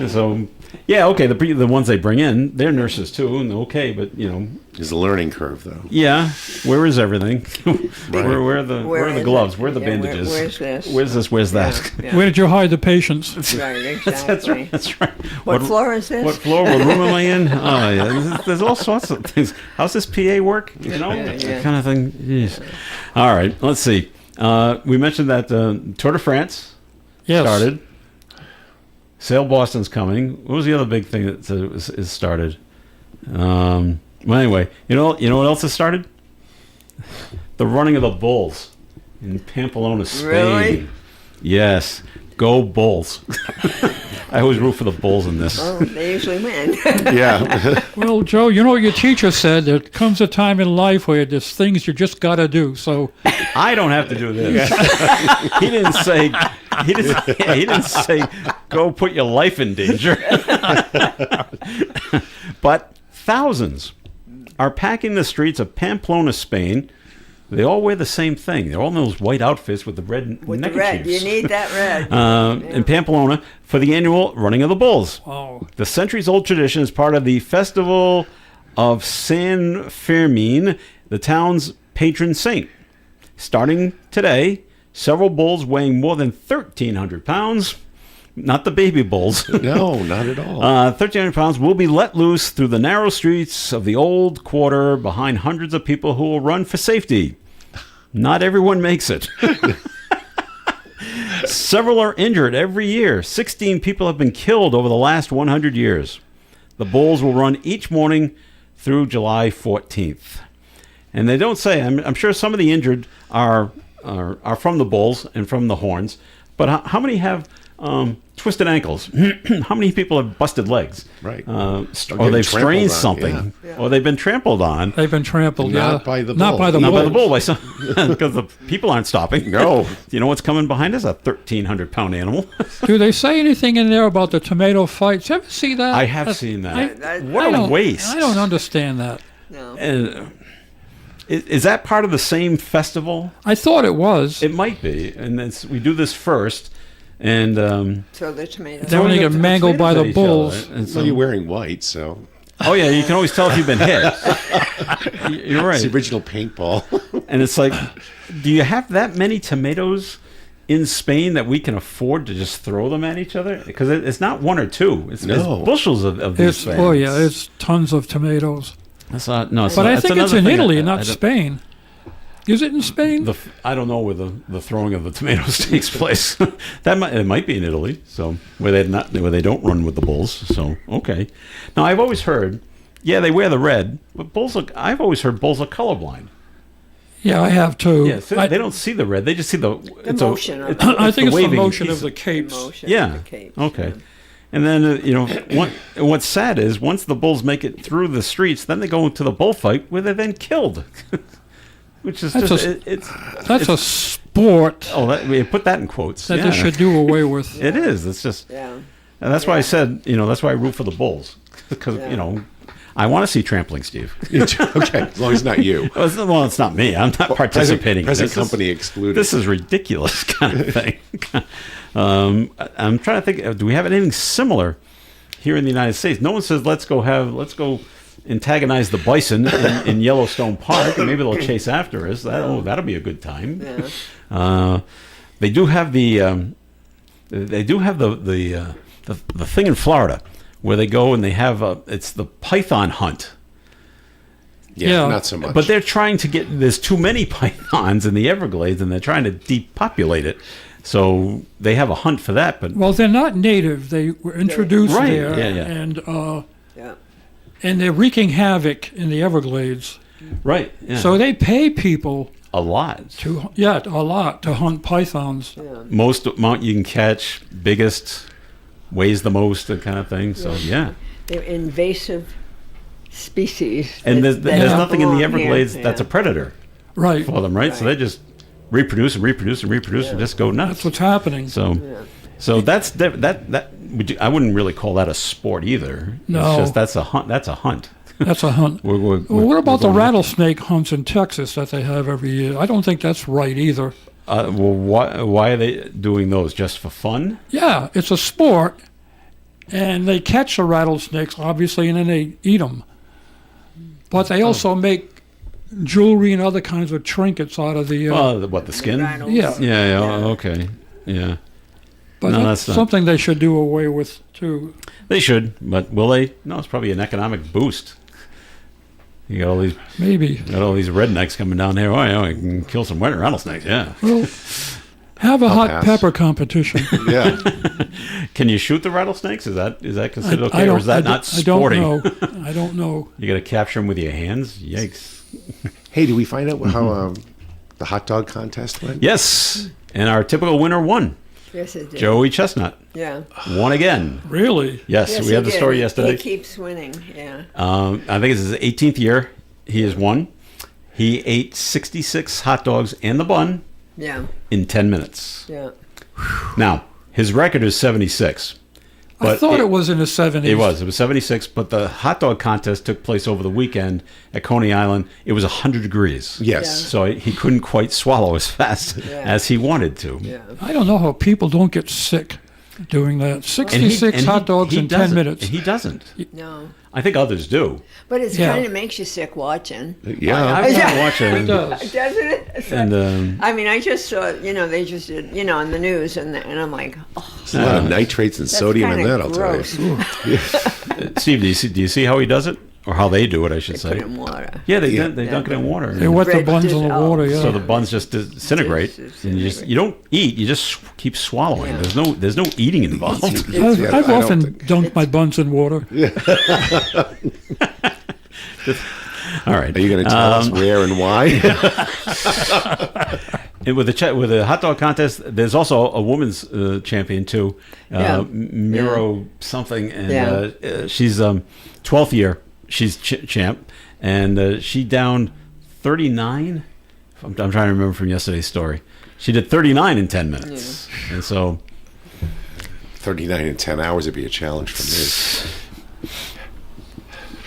So, yeah, okay, the ones they bring in, they're nurses too, and okay, but, There's a learning curve, though. Yeah, where is everything? Right. Where are the gloves? Where are the bandages? Where's this? Where's this? Where's that? Yeah. Where did you hide the patients? Right, exactly. That's right. What floor is this? What floor? What room am I in? Oh, yeah, there's all sorts of things. How's this PA work? That kind of thing. Jeez. All right, let's see. We mentioned that Tour de France started. Sail Boston's coming. What was the other big thing that is started? Well, anyway, you know what else has started? The running of the bulls in Pamplona, Spain. Really? Yes. Go Bulls. I always root for the Bulls in this. Oh, they usually win. Yeah. Well, Joe, you know what your teacher said? There comes a time in life where there's things you just got to do. So I don't have to do this. He didn't say. He didn't say go put your life in danger. But thousands are packing the streets of Pamplona, Spain. They all wear the same thing. They're all in those white outfits with the red neckerchiefs. You need that red. In Pamplona for the annual Running of the Bulls. Oh. The centuries-old tradition is part of the Festival of San Fermin, the town's patron saint. Starting today, several bulls weighing more than 1,300 pounds, not the baby bulls. No, not at all. 1,300 pounds will be let loose through the narrow streets of the old quarter behind hundreds of people who will run for safety. Not everyone makes it. Several are injured every year. 16 people have been killed over the last 100 years. The bulls will run each morning through July 14th. And they don't say, I'm sure some of the injured are from the bulls and from the horns, but how many have twisted ankles. How many people have busted legs? Right. Or they've strained something. Yeah. Or they've been trampled on. They've been trampled, Not by the bull. Not by the Not bull. by the bull, because the people aren't stopping. No. You know what's coming behind us? A 1,300-pound animal. Do they say anything in there about the tomato fights? You ever see that? I have seen that. What I a don't- waste. I don't understand that. No. Is that part of the same festival? I thought it was. It might be. And we do this first. And So the tomatoes. Then when they get mangled by the bulls. And So you're wearing white, so oh, yeah, you can always tell if you've been hit. You're right. it's the original paintball. And it's like, do you have that many tomatoes in Spain that we can afford to just throw them at each other? Because it's not one or two. It's bushels of these things. Oh yeah, it's tons of tomatoes. That's not, no, But I think it's in Italy, not don't- Spain. Is it in Spain? I don't know where the throwing of the tomatoes takes place. It might be in Italy, so where they don't run with the bulls. So okay. Now I've always heard, they wear the red, but I've always heard bulls are colorblind. Yeah, I have too. Yeah, so they don't see the red; they just see the motion of it. I think it's the waving motion piece of the capes. Yeah. Okay. And then what's sad is once the bulls make it through the streets, then they go into the bullfight where they're then killed. Which is that's a sport. We put that in quotes. That they should do away with. It is. It's just. Yeah. And that's why I said, that's why I root for the bulls, because I want to see trampling, Steve. Okay, as long as it's not you. Well, it's not me. I'm not participating. Present company excluded. This is ridiculous kind of thing. I'm trying to think. Do we have anything similar here in the United States? No one says let's go antagonize the bison in Yellowstone Park, and maybe they'll chase after us. That'll be a good time. Yeah. They do have the thing in Florida where they go and they have it's the python hunt. Yeah, not so much. But they're trying to there's too many pythons in the Everglades, and they're trying to depopulate it. So they have a hunt for that. But well, they're not native. They were introduced there, yeah. And they're wreaking havoc in the Everglades. Right. Yeah. So they pay people a lot to hunt pythons. Yeah. Most amount you can catch, biggest, weighs the most, that kind of thing. So They're invasive species. And there's nothing in the Everglades that's a predator, right, for them, right? So they just reproduce and just go nuts. That's what's happening. So that's that. I wouldn't really call that a sport either. No, it's just that's a hunt. That's a hunt. That's a hunt. What about the rattlesnake hunts in Texas that they have every year? I don't think that's right either. Why are they doing those? Just for fun? Yeah, it's a sport, and they catch the rattlesnakes, obviously, and then they eat them. But they also make jewelry and other kinds of trinkets out of the... the skin? Yeah. Okay. Yeah. But that's something they should do away with, too. They should, but will they? No, it's probably an economic boost. You got all these rednecks coming down there. I can kill some rattlesnakes. Yeah. Well, have a hot pepper competition. Yeah. Can you shoot the rattlesnakes? Is that considered okay, or is that not sporting? I don't know. You got to capture them with your hands. Yikes! Hey, did we find out how the hot dog contest went? Yes, and our typical winner won. Yes, it did. Joey Chestnut. Yeah. Won again. Really? Yes, we had the story yesterday. He keeps winning, yeah. I think it's his 18th year he has won. He ate 66 hot dogs and the bun in 10 minutes. Yeah. Now, his record is 76. I thought it was in the 70s. It was 76, but the hot dog contest took place over the weekend at Coney Island. It was 100 degrees. Yes. So he couldn't quite swallow as fast as he wanted to. Yeah. I don't know how people don't get sick doing that. 66 hot dogs in 10 minutes. He doesn't. No. I think others do. But it kind of makes you sick watching. Yeah. I've been watching. It does. Doesn't it? And, I mean, I just saw, they just did, on the news, and I'm like, oh. There's a lot of nitrates and sodium in that, I'll tell you. Steve, do you see how he does it? Or how they do it, I should say. Put it in water. Yeah, they dunk it in water. They wet the buns in the water, yeah. So the buns just disintegrate. And you don't eat, you just keep swallowing. Yeah. There's no eating involved. I've often dunked my buns in water. All right. Are you going to tell us where and why? And with the hot dog contest, there's also a women's champion too, Miro something, and she's 12th year. She's champ, and she downed 39. I'm trying to remember from yesterday's story. She did 39 in 10 minutes, and so 39 in 10 hours would be a challenge for me.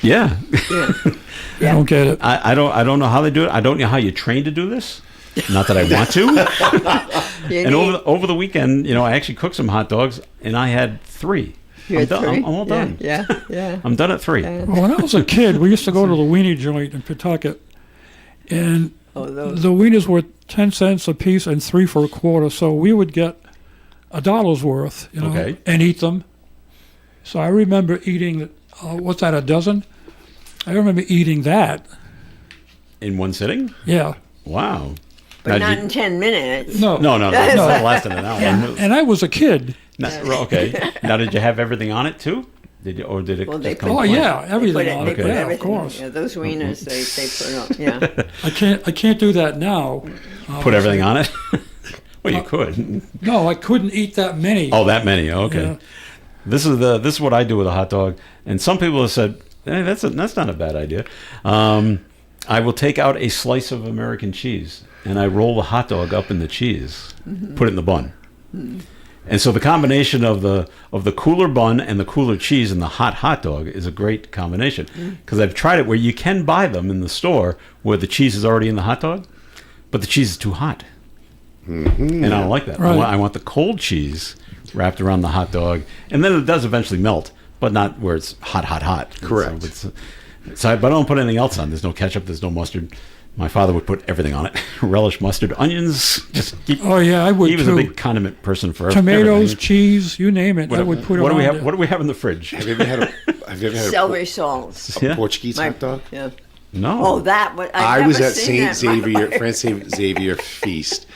Yeah. I don't get it. I don't know how they do it. I don't know how you train to do this. Not that I want to. And over the weekend, I actually cooked some hot dogs, and I had 3. I'm all done. Yeah. I'm done at 3. Well, when I was a kid, we used to go to the weenie joint in Pawtucket, and the wieners were 10 cents a piece and 3 for a quarter. So we would get $1 worth, and eat them. So I remember eating, what's that, a dozen? I remember eating that. In one sitting? Yeah. Wow. But not in 10 minutes. No. No, less than an hour. And I was a kid. Okay. Now, did you have everything on it too? Did it just come? Oh yeah, everything on it. They put Yeah, everything, of course. Yeah, those wieners they put on. Yeah. I can't do that now. Put everything on it. Well, you could. No, I couldn't eat that many. Oh, that many. Okay. Yeah. This is what I do with a hot dog, and some people have said, "Hey, that's not a bad idea." I will take out a slice of American cheese and I roll the hot dog up in the cheese, put it in the bun. And so the combination of the cooler bun and the cooler cheese and the hot dog is a great combination, because I've tried it where you can buy them in the store where the cheese is already in the hot dog, but the cheese is too hot. And I don't like that. Right. I want the cold cheese wrapped around the hot dog, and then it does eventually melt, but not where it's hot. Correct. But I don't put anything else on. There's no ketchup. There's no mustard. My father would put everything on it: relish, mustard, onions. I would. He was too. a big condiment person for tomatoes, everything. cheese, you name it. I would put it on. What do we have in the fridge? Have you ever had celery sauce? A Portuguese hot dog? Yeah. No. Oh, that one. I was at St. Xavier Feast,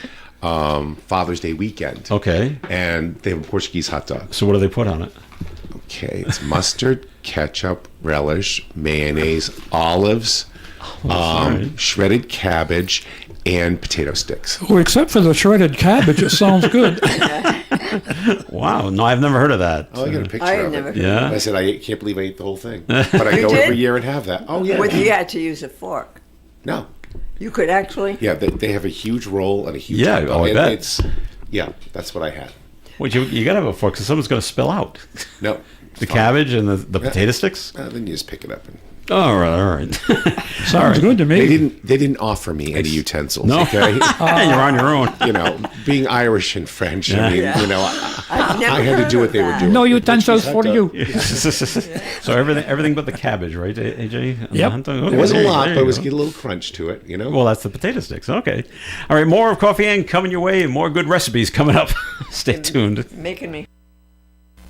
Father's Day weekend. Okay. And they have a Portuguese hot dog. So what do they put on it? Okay, it's mustard, ketchup, relish, mayonnaise, olives, shredded cabbage, and potato sticks. Oh, except for the shredded cabbage, it sounds good. Wow. No, I've never heard of that. Oh, I got a picture I of never it. heard Yeah. I said, I can't believe I ate the whole thing. But I go every year and have that. Oh, yeah. But you had to use a fork. No. You could actually. Yeah, they have a huge roll and a huge Yeah, hot dog. I bet. That's what I had. Well, you got to have a fork because someone's going to spill out. No. The cabbage and the potato sticks? Then you just pick it up. And All right. Sounds good to me. They didn't offer me any utensils. No. Okay. You're on your own. Being Irish and French, I mean, I had to do what they were doing. No utensils for you. So everything but the cabbage, right, AJ? Yep. It wasn't a lot, but it was getting a little crunch to it, Well, that's the potato sticks. Okay. All right, more of Coffee and coming your way, and more good recipes coming up. Stay tuned. Making me.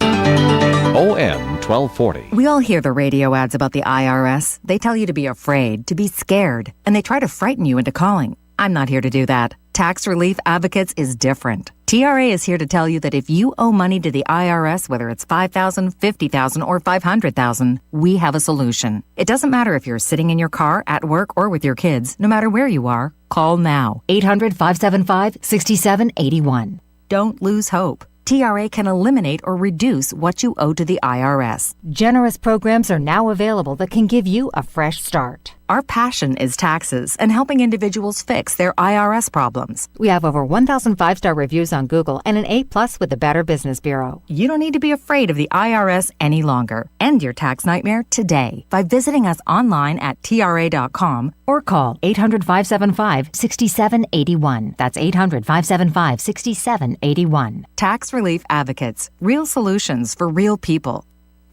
OM 1240. We all hear the radio ads about the IRS. They tell you to be afraid, to be scared, and they try to frighten you into calling. I'm not here to do that. Tax Relief Advocates is different. TRA is here to tell you that if you owe money to the IRS, whether it's $5,000, $50,000, or $500,000, we have a solution. It doesn't matter if you're sitting in your car, at work, or with your kids. No matter where you are, call now. 800-575-6781. Don't lose hope. TRA can eliminate or reduce what you owe to the IRS. Generous programs are now available that can give you a fresh start. Our passion is taxes and helping individuals fix their IRS problems. We have over 1,000 5-star reviews on Google and an A+ with the Better Business Bureau. You don't need to be afraid of the IRS any longer. End your tax nightmare today by visiting us online at TRA.com or call 800-575-6781. That's 800-575-6781. Tax Relief Advocates. Real solutions for real people.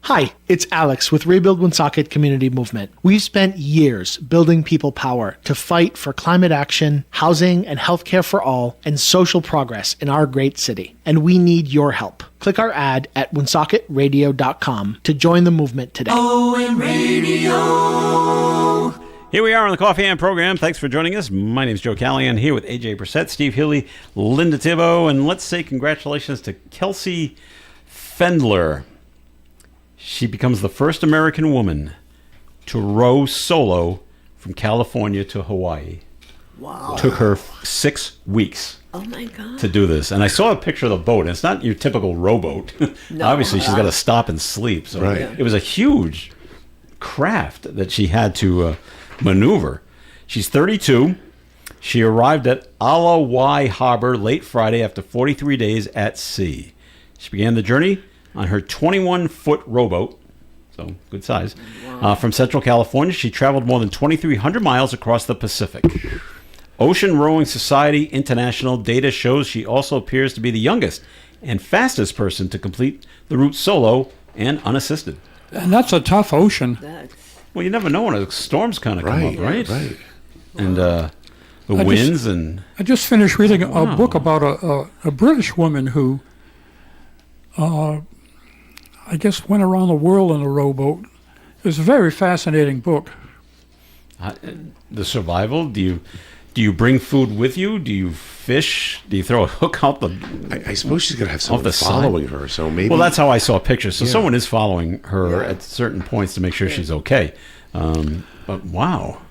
Hi, it's Alex with Rebuild Woonsocket Community Movement. We've spent years building people power to fight for climate action, housing and healthcare for all, and social progress in our great city. And we need your help. Click our ad at woonsocketradio.com to join the movement today. OM Radio. Here we are on the Coffee and program. Thanks for joining us. My name is Joe Callahan here with AJ Brissett, Steve Healy, Linda Thibault, and let's say congratulations to Kelsey Fendler. She becomes the first American woman to row solo from California to Hawaii. Wow. Took her 6 weeks. Oh my God. To do this. And I saw a picture of the boat. And it's not your typical rowboat. No. Obviously, she's got to stop and sleep. So Right. it was a huge craft that she had to maneuver. She's 32. She arrived at Alawai Harbor late Friday after 43 days at sea. She began the journey on her 21-foot rowboat, so good size, from Central California. She traveled more than 2,300 miles across the Pacific. Ocean Rowing Society International data shows she also appears to be the youngest and fastest person to complete the route solo and unassisted. And that's a tough ocean. Well, you never know when a storm's kind of come up, right? Right. And the winds and... I just finished reading a book about a British woman who, I guess, went around the world in a rowboat. It was a very fascinating book. The survival, do you bring food with you? Do you fish? Do you throw a hook out the? I suppose she's gonna have someone following her. So maybe. Well, that's how I saw pictures. So someone is following her at certain points to make sure she's okay. But wow.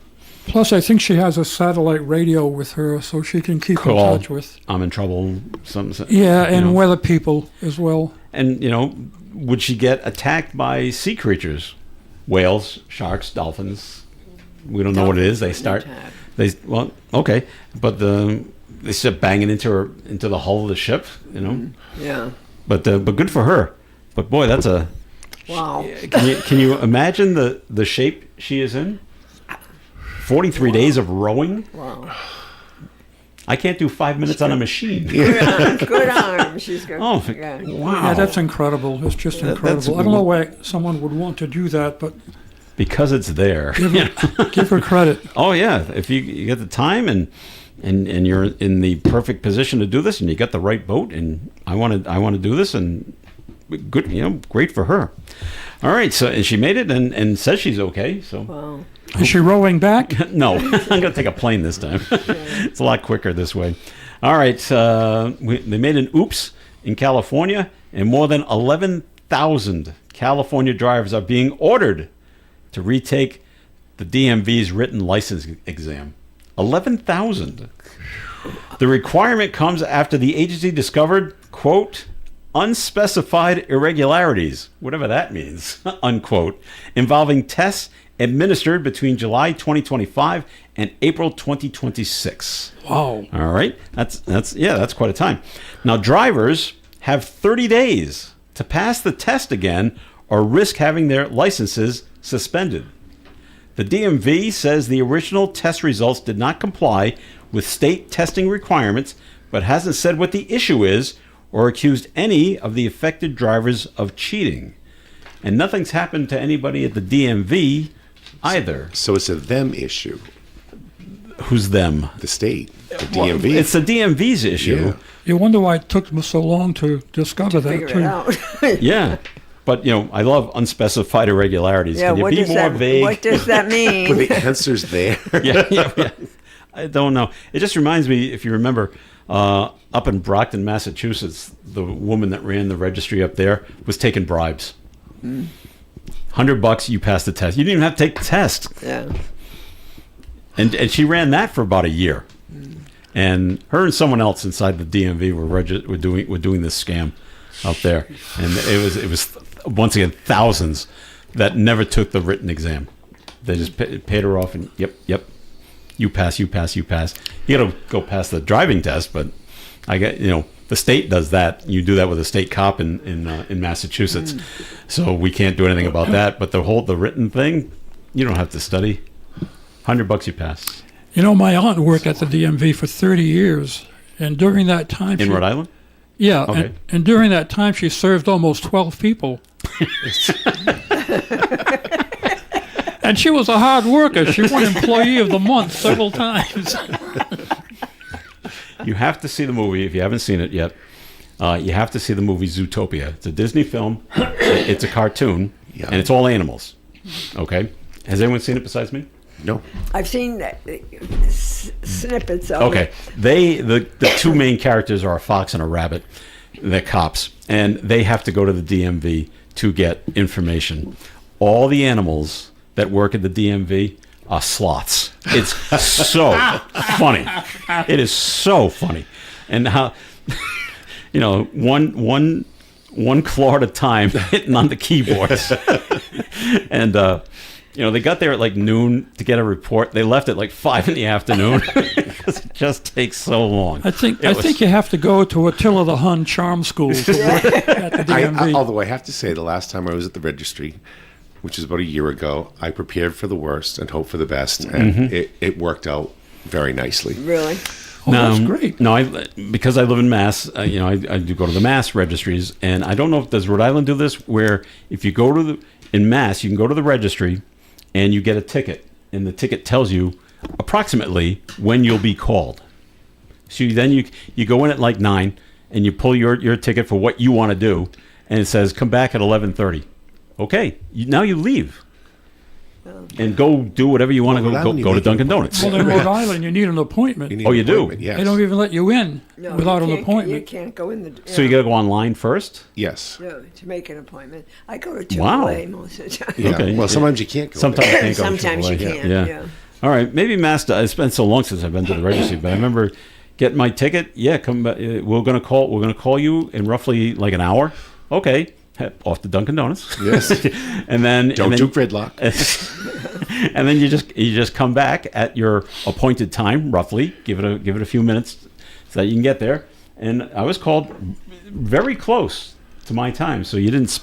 Plus, I think she has a satellite radio with her, so she can keep in touch with. I'm in trouble. Yeah, and weather people as well. And would she get attacked by sea creatures? Whales, sharks, dolphins. We don't know what it is. They start. Okay, but they start banging into the hull of the ship. Yeah. But good for her. But boy, that's a. Wow. Can you imagine the shape she is in? 43 days of rowing. Wow. I can't do 5 minutes on a machine. Good arm. She's good. Oh, yeah. Wow. Yeah, that's incredible. It's just incredible. I don't know why someone would want to do that, but because it's there. Give her credit. Oh yeah, if you get the time and you're in the perfect position to do this, and you got the right boat, and I want to do this, and good, great for her. All right, so and she made it and says she's okay. So. Wow. Is she rowing back? No, I'm going to take a plane this time. It's a lot quicker this way. All right, they made an oops in California, and more than 11,000 California drivers are being ordered to retake the DMV's written license exam. 11,000. The requirement comes after the agency discovered, quote, unspecified irregularities, whatever that means, unquote, involving tests administered between July 2025 and April 2026. Wow. All right. That's quite a time. Now, drivers have 30 days to pass the test again or risk having their licenses suspended. The DMV says the original test results did not comply with state testing requirements, but hasn't said what the issue is or accused any of the affected drivers of cheating. And nothing's happened to anybody at the DMV either. So it's a them issue. Who's them? The state, the DMV. Well, it's the DMV's issue. Yeah. You wonder why it took them so long to discover that, figure too. it out. Yeah. But, I love unspecified irregularities. Yeah, Can you be more vague? What does that mean? But the answer's there. Yeah. I don't know. It just reminds me, if you remember, up in Brockton, Massachusetts, the woman that ran the registry up there was taking bribes. $100, you passed the test. You didn't even have to take the test. Yeah. And she ran that for about a year. And her and someone else inside the DMV were doing this scam up there. And it was once again thousands that never took the written exam. They just paid her off and yep. You pass. You got to go pass the driving test, but I get the state does that. You do that with a state cop in Massachusetts. So we can't do anything about that. But the written thing, you don't have to study. $100 you pass. My aunt worked at the DMV for 30 years, and during that time... In Rhode Island? Yeah, okay. and during that time she served almost 12 people. And she was a hard worker. She won Employee of the Month several times. You have to see the movie if you haven't seen it yet. You have to see the movie Zootopia. It's a Disney film. It's a cartoon, and it's all animals. Okay? Has anyone seen it besides me? No. I've seen snippets of it. Okay. The two main characters are a fox and a rabbit. They're cops, and they have to go to the DMV to get information. All the animals that work at the DMV are sloths. It's so funny. It is so funny. And how, one claw at a time hitting on the keyboards. And, they got there at like noon to get a report. They left at like 5 in the afternoon because it just takes so long. I think you have to go to Attila the Hun charm school to work at the DMV. Although I have to say, the last time I was at the registry, which is about a year ago, I prepared for the worst and hoped for the best, and it worked out very nicely. Really? Oh, that's great. No, because I live in Mass, I do go to the Mass registries, and I don't know if does Rhode Island do this, where if you go to in Mass, you can go to the registry, and you get a ticket, and the ticket tells you approximately when you'll be called. So then you go in at like 9, and you pull your ticket for what you want to do, and it says come back at 11:30. Okay, now you leave. And go do whatever you want to go to Dunkin' Donuts. Well, in Rhode Island, you need an appointment. You do? Yes. They don't even let you in without an appointment. You can't go in the. So you got to go online first? Yes. No, to make an appointment. I go to AAA most of the time. Yeah. Okay. Well, sometimes you can't go. Sometimes you can't go. Sometimes you can. Yeah. All right. Maybe Master. It's been so long since I've been to the registry, but I remember getting my ticket. Yeah, come back. We're gonna call you in roughly like an hour. Okay. Off to Dunkin' Donuts. Yes. and then do gridlock. And then you just come back at your appointed time, roughly. Give it a few minutes so that you can get there. And I was called very close to my time, so you didn't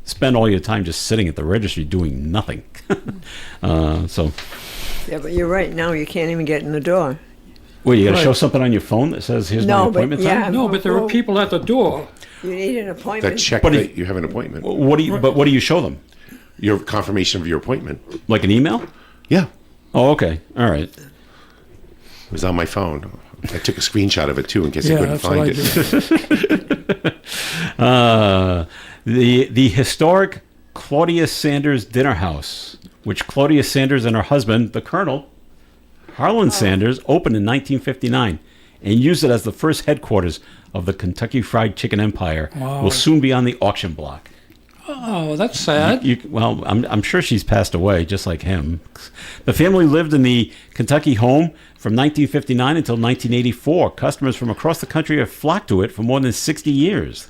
spend all your time just sitting at the registry doing nothing. So. Yeah, but you're right. Now you can't even get in the door. Well, you got to show something on your phone that says here's my appointment time. No, but there are people at the door. You need an appointment. That check that you have an appointment. What do you show them? Your confirmation of your appointment. Like an email? Yeah. Oh, okay. All right. It was on my phone. I took a screenshot of it too in case I couldn't find it. The historic Claudia Sanders Dinner House, which Claudia Sanders and her husband, the Colonel, Harlan Sanders, opened in 1959 and used it as the first headquarters of the Kentucky Fried Chicken empire, will soon be on the auction block. Oh, that's sad. Well, I'm sure she's passed away, just like him. The family lived in the Kentucky home from 1959 until 1984. Customers from across the country have flocked to it for more than 60 years.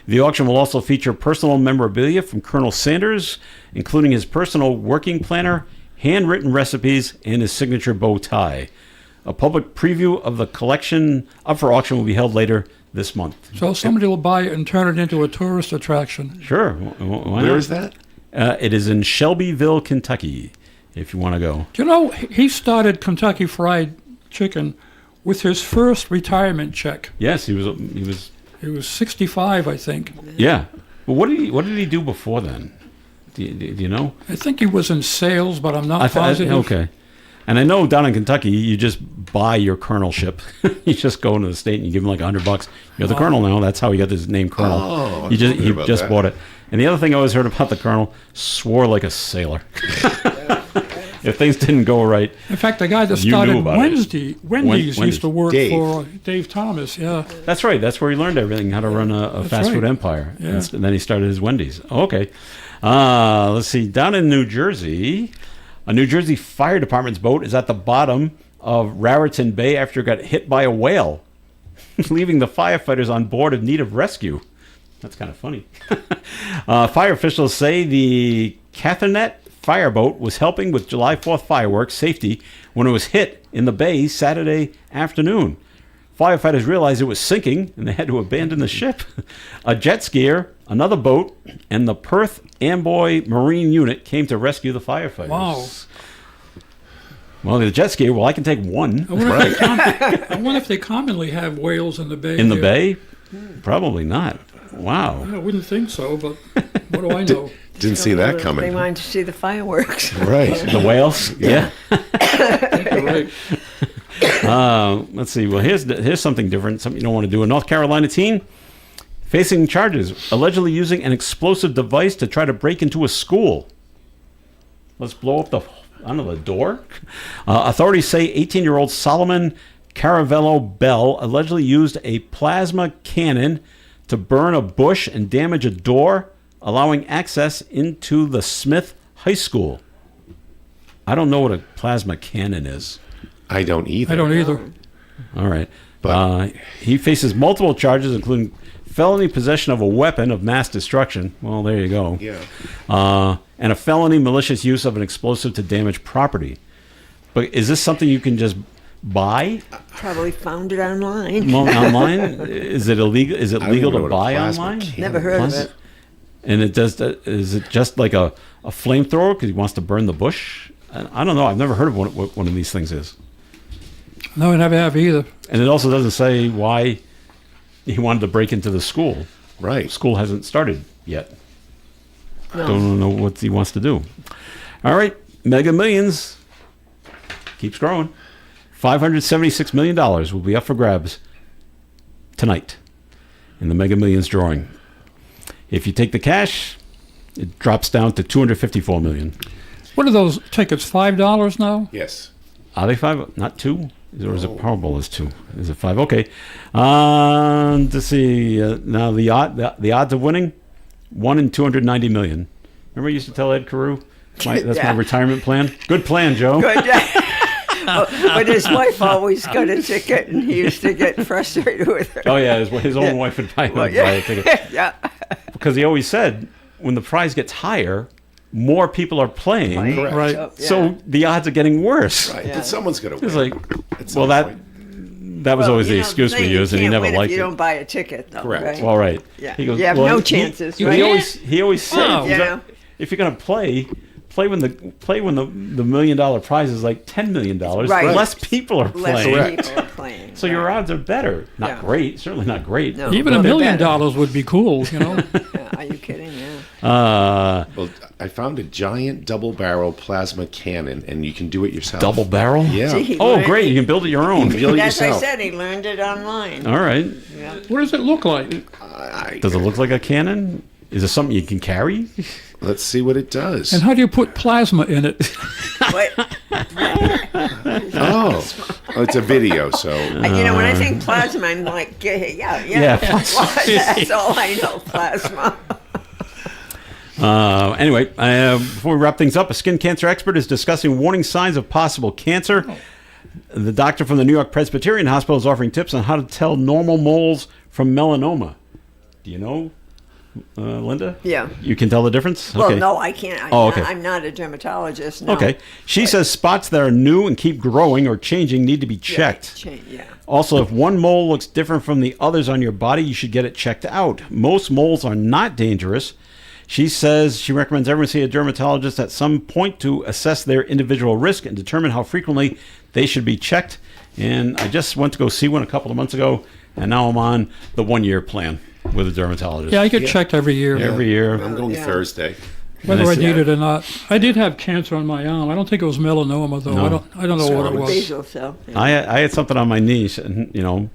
The auction will also feature personal memorabilia from Colonel Sanders, including his personal working planner, handwritten recipes, and his signature bow tie. A public preview of the collection up for auction will be held later this month. So somebody will buy it and turn it into a tourist attraction. Sure. Why Where not? is that? It is in Shelbyville, Kentucky, if you want to go. Do you know, he started Kentucky Fried Chicken with his first retirement check. Yes, he was 65, I think. Yeah. But what did he do before then? Do you know? I think he was in sales, but I'm not positive. Okay. And I know down in Kentucky, you just buy your colonelship. You just go into the state and you give him like $100. You're the colonel now. That's how he got his name, Colonel. Oh, he just bought it. And the other thing I always heard about the colonel, swore like a sailor. If things didn't go right, in fact, the guy that started Wendy's used to work for Dave Thomas. Yeah, that's right. That's where he learned everything, how to run a fast food empire. Yeah. And then he started his Wendy's. Okay. Let's see. Down in New Jersey, a New Jersey fire department's boat is at the bottom of Raritan Bay after it got hit by a whale, leaving the firefighters on board in need of rescue. That's kind of funny. Fire officials say the Cathernet fireboat was helping with July 4th fireworks safety when it was hit in the bay Saturday afternoon. Firefighters realized it was sinking and they had to abandon the ship. A jet skier, another boat, and the Perth Amboy Marine Unit came to rescue the firefighters. Wow. Well, the jet skier, I can take one. I wonder if they commonly have whales in the bay. In the bay? Probably not. Wow. I wouldn't think so, but what do I know? Didn't see that coming. They wanted to see the fireworks. Right. The whales? Yeah. Right. Let's see. Well, here's something different, something you don't want to do. A North Carolina teen facing charges, allegedly using an explosive device to try to break into a school. Let's blow up the door. Authorities say 18-year-old Solomon Caravello Bell allegedly used a plasma cannon to burn a bush and damage a door, allowing access into the Smith High School. I don't know what a plasma cannon is. I don't either. I don't either. All right. But he faces multiple charges, including felony possession of a weapon of mass destruction. Well, there you go. Yeah. And a felony malicious use of an explosive to damage property. But is this something you can just buy? Probably found it online. Well, online? Is it illegal? Is it legal to buy online? Never heard of it. And it does. Is it just like a flamethrower because he wants to burn the bush? I don't know. I've never heard of what one of these things is. No, I never have either. And it also doesn't say why he wanted to break into the school. Right. School hasn't started yet. No. Don't know what he wants to do. All right. Mega Millions keeps growing. $576 million will be up for grabs tonight in the Mega Millions drawing. If you take the cash, it drops down to $254 million. What are those tickets? $5 now? Yes. Are they $5? Not $2? Or is it Powerball is $2? Is it $5? Okay. To see now the odds of winning, 1 in 290 million. Remember, I used to tell Ed Carew, that's my retirement plan. Good plan, Joe. Good. But his wife always got a ticket, and he used to get frustrated with her. Oh yeah, his own wife would buy a ticket. Yeah. Because he always said, when the prize gets higher, more people are playing. Correct. Right. So the odds are getting worse. Right. But someone's going to win. It's like, well, that was always the excuse we used, and he never liked it. You don't buy a ticket, though. Correct. Right? Well, right. Yeah. He goes, you have no chances. Right? He always said, if you're going to play when the $1 million prize is like $10 million. Right. Less people are playing. Less people are playing. So your odds are better. Not great. Certainly not great. No, even $1 million would be cool, you know. Are you kidding? Yeah. Well, I found a giant double-barrel plasma cannon, and you can do it yourself. Double barrel? Yeah. See, Great. You can build it your own. Build it That's what I yourself. said. He learned it online. All right. Yeah. What does it look like? Does it look like a cannon? Is it something you can carry? Let's see what it does. And how do you put plasma in it? It's a video, so. When I think plasma, I'm like, yeah. That's all I know, plasma. Anyway, before we wrap things up, a skin cancer expert is discussing warning signs of possible cancer. The doctor from the New York Presbyterian Hospital is offering tips on how to tell normal moles from melanoma. Do you know, Linda? Yeah. You can tell the difference? Well, Okay. no, I can't. I'm not a dermatologist. No. Okay. She says spots that are new and keep growing or changing need to be checked. Yeah. Also, if one mole looks different from the others on your body, you should get it checked out. Most moles are not dangerous. She says she recommends everyone see a dermatologist at some point to assess their individual risk and determine how frequently they should be checked. And I just went to go see one a couple of months ago, and now I'm on the 1-year plan with a dermatologist. Yeah, I get checked every year. Every year. I'm going Thursday. Whether I need it or not. I did have cancer on my arm. I don't think it was melanoma, though. No. I don't know what it was. Basal cell. Yeah. I had something on my knee, and,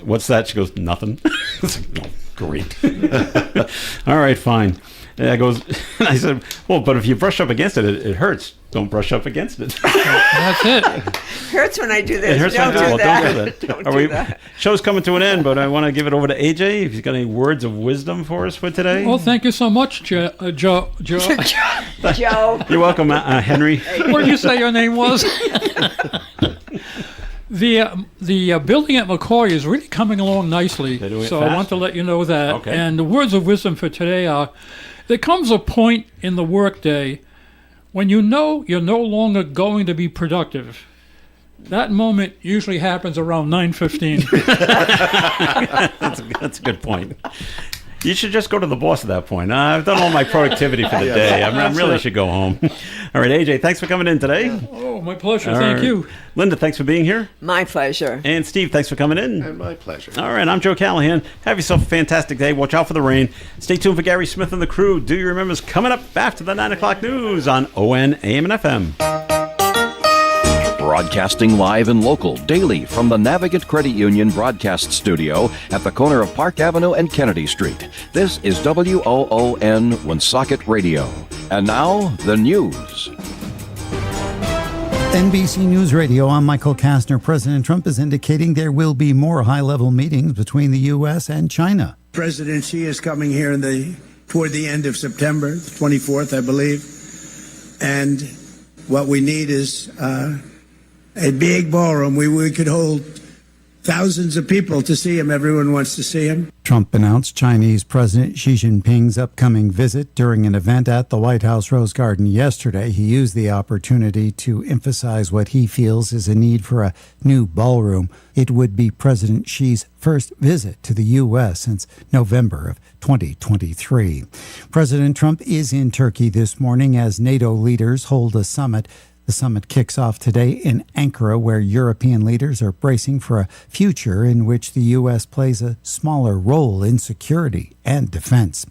what's that? She goes, nothing. It's like, great. All right, fine. And I said, well, but if you brush up against it, it hurts. Don't brush up against it. That's it. Hurts when I do this. It hurts don't when I do do that. that. Don't do that. Show's coming to an end, but I want to give it over to AJ. If he's got any words of wisdom for us for today. Well, thank you so much, Joe. Joe. You're welcome, Henry. What did you say your name was? The building at McCoy is really coming along nicely. They're doing it So fast? I want to let you know that. Okay. And the words of wisdom for today are, there comes a point in the workday when you know you're no longer going to be productive. That moment usually happens around 9:15. That's a good point. You should just go to the boss at that point. I've done all my productivity for the day. I really should go home. All right, AJ, thanks for coming in today. Oh, my pleasure. Thank you. Linda, thanks for being here. My pleasure. And Steve, thanks for coming in. And my pleasure. All right, I'm Joe Callahan. Have yourself a fantastic day. Watch out for the rain. Stay tuned for Gary Smith and the crew. Do You Remember's coming up after the 9 o'clock news on ON AM and FM. Broadcasting live and local daily from the Navigant Credit Union broadcast studio at the corner of Park Avenue and Kennedy Street. This is WOON Woonsocket Radio. And now, the news. NBC News Radio, I'm Michael Kastner. President Trump is indicating there will be more high-level meetings between the U.S. and China. President Xi is coming here toward the end of September, the 24th, I believe. And what we need is a big ballroom. We could hold thousands of people to see him. Everyone wants to see him. Trump announced Chinese President Xi Jinping's upcoming visit during an event at the White House Rose Garden yesterday. He used the opportunity to emphasize what he feels is a need for a new ballroom. It would be President Xi's first visit to the U.S. since November of 2023. President Trump is in Turkey this morning as NATO leaders hold a summit. The summit kicks off today in Ankara, where European leaders are bracing for a future in which the U.S. plays a smaller role in security and defense.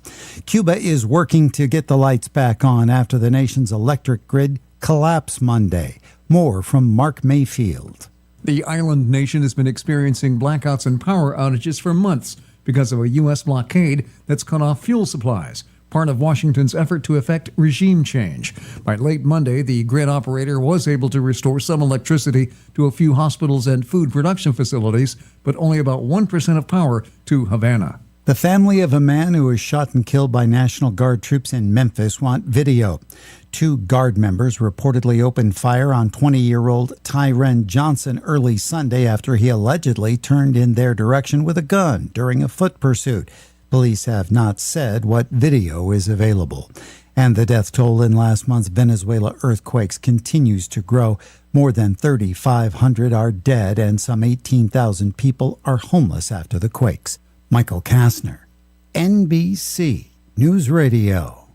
Cuba is working to get the lights back on after the nation's electric grid collapsed Monday. More from Mark Mayfield. The island nation has been experiencing blackouts and power outages for months because of a U.S. blockade that's cut off fuel supplies, part of Washington's effort to effect regime change. By late Monday, the grid operator was able to restore some electricity to a few hospitals and food production facilities, but only about 1% of power to Havana. The family of a man who was shot and killed by National Guard troops in Memphis want video. 2 Guard members reportedly opened fire on 20-year-old Tyren Johnson early Sunday after he allegedly turned in their direction with a gun during a foot pursuit. Police have not said what video is available. And the death toll in last month's Venezuela earthquakes continues to grow. More than 3,500 are dead and some 18,000 people are homeless after the quakes. Michael Kastner, NBC News Radio.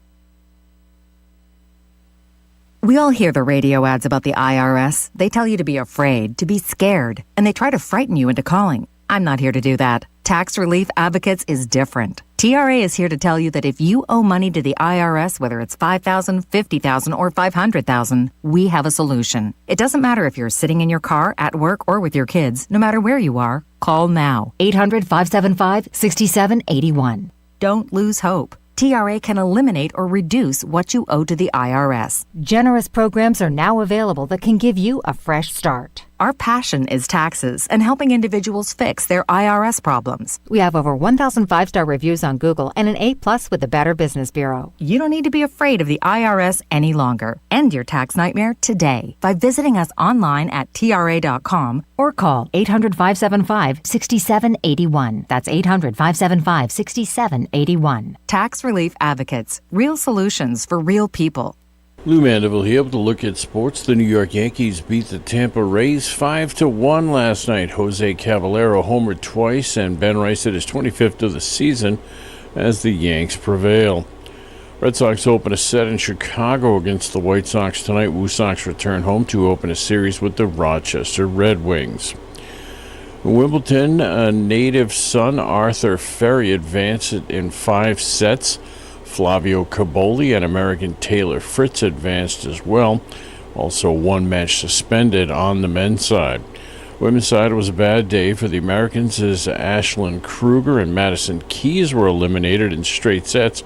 We all hear the radio ads about the IRS. They tell you to be afraid, to be scared, and they try to frighten you into calling. I'm not here to do that. Tax Relief Advocates is different. TRA is here to tell you that if you owe money to the IRS, whether it's $5,000, $50,000, or $500,000, we have a solution. It doesn't matter if you're sitting in your car, at work, or with your kids. No matter where you are, call now. 800-575-6781. Don't lose hope. TRA can eliminate or reduce what you owe to the IRS. Generous programs are now available that can give you a fresh start. Our passion is taxes and helping individuals fix their IRS problems. We have over 1,000 5-star reviews on Google and an A+ with the Better Business Bureau. You don't need to be afraid of the IRS any longer. End your tax nightmare today by visiting us online at TRA.com or call 800-575-6781. That's 800-575-6781. Tax Relief Advocates. Real solutions for real people. Lou Mandeville here with a look at sports. The New York Yankees beat the Tampa Rays 5-1 last night. Jose Caballero homered twice, and Ben Rice hit his 25th of the season as the Yanks prevail. Red Sox open a set in Chicago against the White Sox tonight. Woo Sox return home to open a series with the Rochester Red Wings. Wimbledon, a native son, Arthur Ferry, advanced in 5 sets. Flavio Caboli and American Taylor Fritz advanced as well. Also, 1 match suspended on the men's side. Women's side was a bad day for the Americans as Ashlyn Kruger and Madison Keys were eliminated in straight sets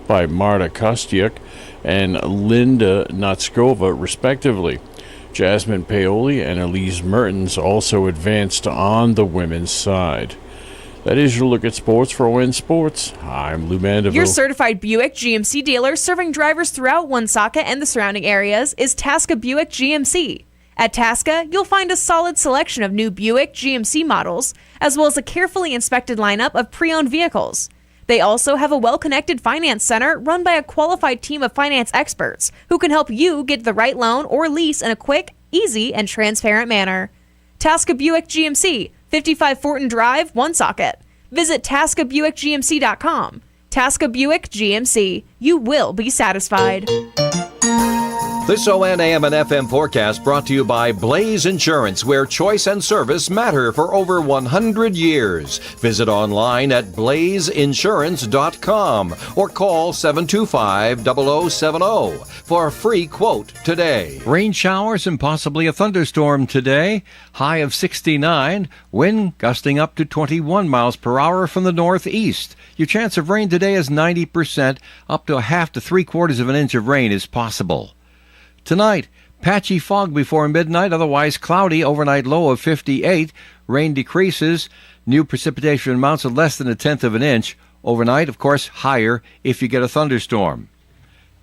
by Marta Kostyuk and Linda Notskova, respectively. Jasmine Paoli and Elise Mertens also advanced on the women's side. That is your look at sports for ON Sports. I'm Lou Mandeville. Your certified Buick GMC dealer serving drivers throughout Woonsocket and the surrounding areas is Tasca Buick GMC. At Tasca, you'll find a solid selection of new Buick GMC models, as well as a carefully inspected lineup of pre-owned vehicles. They also have a well-connected finance center run by a qualified team of finance experts who can help you get the right loan or lease in a quick, easy, and transparent manner. Tasca Buick GMC, 55 Fortin Drive, Woonsocket. Visit TascaBuickGMC.com. Tasca Buick GMC. You will be satisfied. This ON AM and FM forecast brought to you by Blaze Insurance, where choice and service matter for over 100 years. Visit online at blazeinsurance.com or call 725-0070 for a free quote today. Rain showers and possibly a thunderstorm today. High of 69. Wind gusting up to 21 miles per hour from the northeast. Your chance of rain today is 90%. Up to a half to 3/4 of an inch of rain is possible. Tonight, patchy fog before midnight, otherwise cloudy, overnight low of 58. Rain decreases. New precipitation amounts of less than 1/10 of an inch. Overnight, of course, higher if you get a thunderstorm.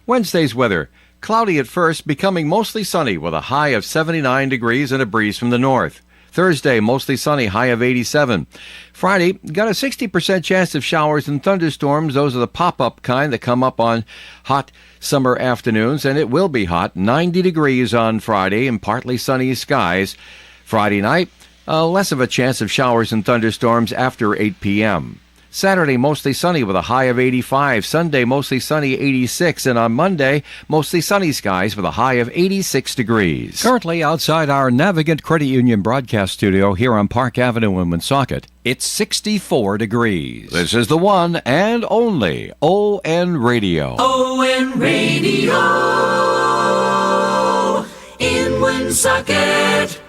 Wednesday's weather. Cloudy at first, becoming mostly sunny with a high of 79 degrees and a breeze from the north. Thursday, mostly sunny, high of 87. Friday, got a 60% chance of showers and thunderstorms. Those are the pop-up kind that come up on hot summer afternoons, and it will be hot. 90 degrees on Friday and partly sunny skies. Friday night, less of a chance of showers and thunderstorms after 8 p.m. Saturday, mostly sunny with a high of 85. Sunday, mostly sunny, 86. And on Monday, mostly sunny skies with a high of 86 degrees. Currently outside our Navigant Credit Union broadcast studio here on Park Avenue in Woonsocket, it's 64 degrees. This is the one and only ON Radio. ON Radio in Woonsocket.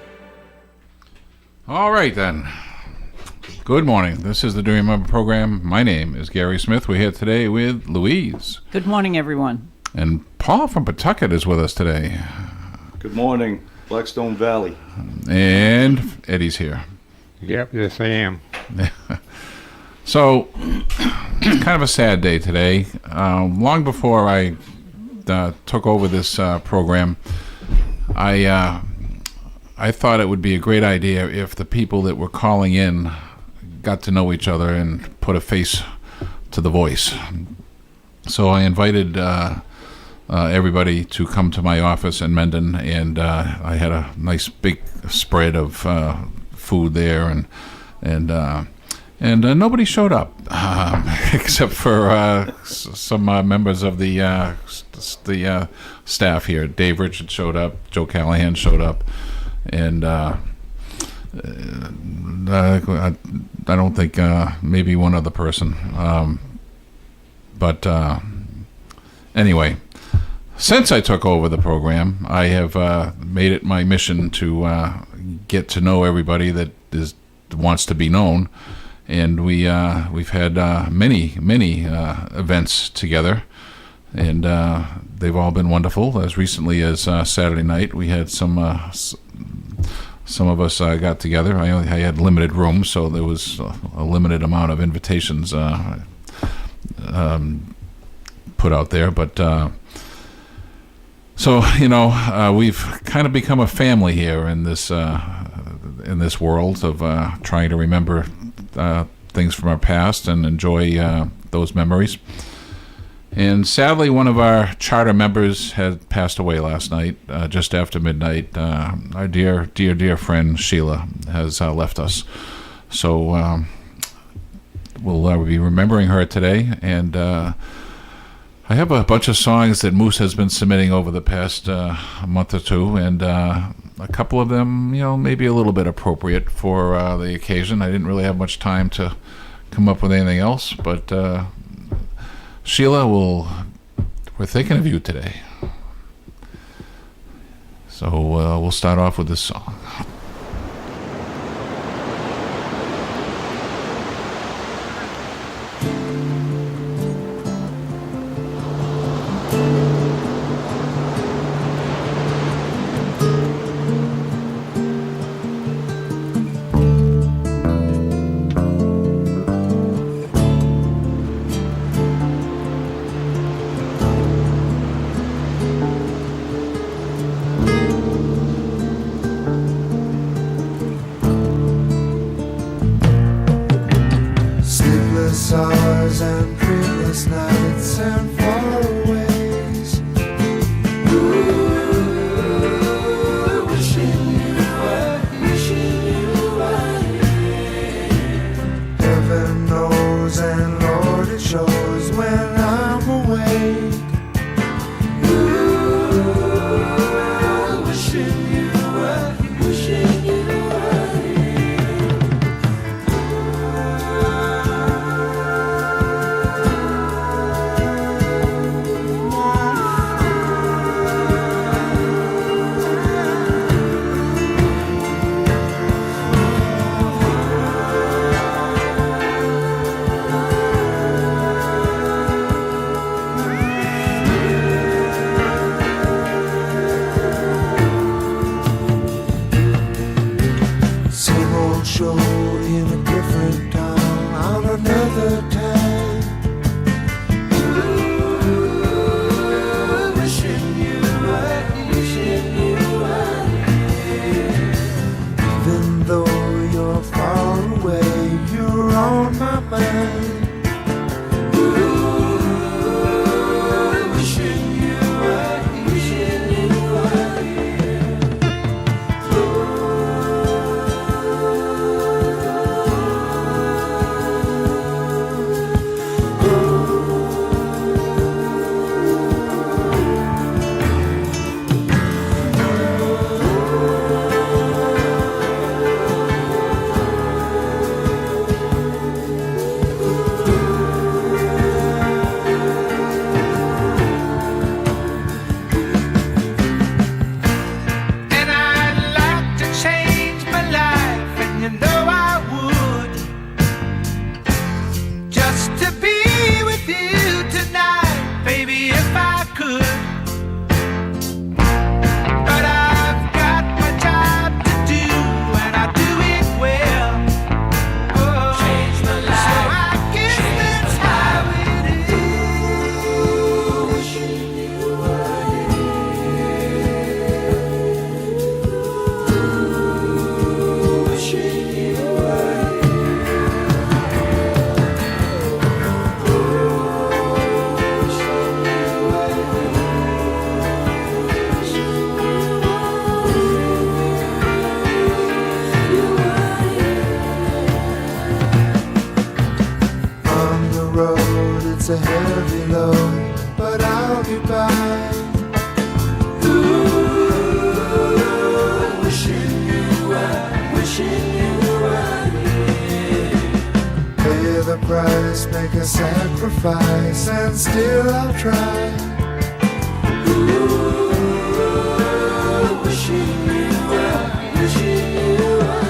All right, then. Good morning. This is the Do You Remember program. My name is Gary Smith. We're here today with Louise. Good morning, everyone. And Paul from Pawtucket is with us today. Good morning, Blackstone Valley. And Eddie's here. Yep, yes I am. So, it's kind of a sad day today. Long before I took over this program, I thought it would be a great idea if the people that were calling in got to know each other and put a face to the voice. So I invited everybody to come to my office in Mendon, and I had a nice big spread of food there, and nobody showed up except for some members of the staff here. Dave Richards showed up, Joe Callahan showed up, and I don't think maybe one other person. But anyway, since I took over the program, I have made it my mission to get to know everybody that wants to be known, and we've had many events together, and they've all been wonderful. As recently as Saturday night, we had some of us got together. I had limited rooms, so there was a limited amount of invitations put out there. But so we've kind of become a family here in this world of trying to remember things from our past and enjoy those memories. And sadly, one of our charter members had passed away last night, just after midnight. Our dear friend Sheila has left us. So we'll be remembering her today. And I have a bunch of songs that Moose has been submitting over the past month or two, and a couple of them, maybe a little bit appropriate for the occasion. I didn't really have much time to come up with anything else, but Sheila, we're thinking of you today. So we'll start off with this song. Hours and dreamless nights and faraways. Ooh, wishing you were here. Heaven knows and Lord it shows when I'm awake. Ooh, wishing you were show in a different town on another time. Ooh, wishing you away, you're on my mind. Ooh, wishing you were here. And I'd like to change my life, and you know I would, just to be with you tonight, baby, if I could. But I've got my job to do, and I do it well. Oh, change my life. So I guess that's how it is. Wishing you were here. Wishing you were on the road, it's a heavy load, but I'll be by. Ooh, wishing you were here. Pay the price, make a sacrifice, and still I'll try. Ooh, wishing you were here. Wishing you were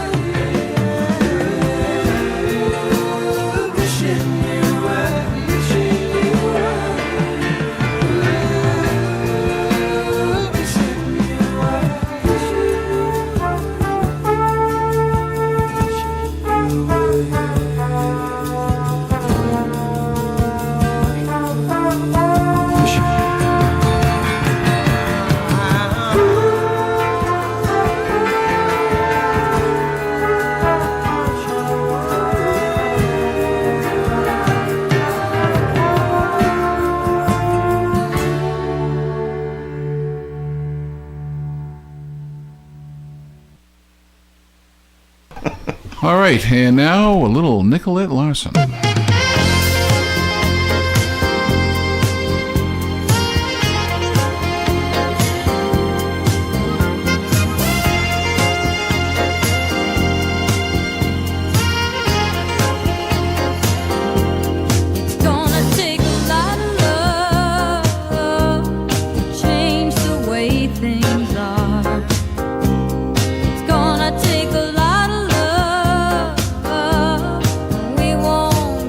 All right, and now a little Nicolette Larson. It's gonna take a lot of love to change the way things are. It's gonna take a lot of love. We won't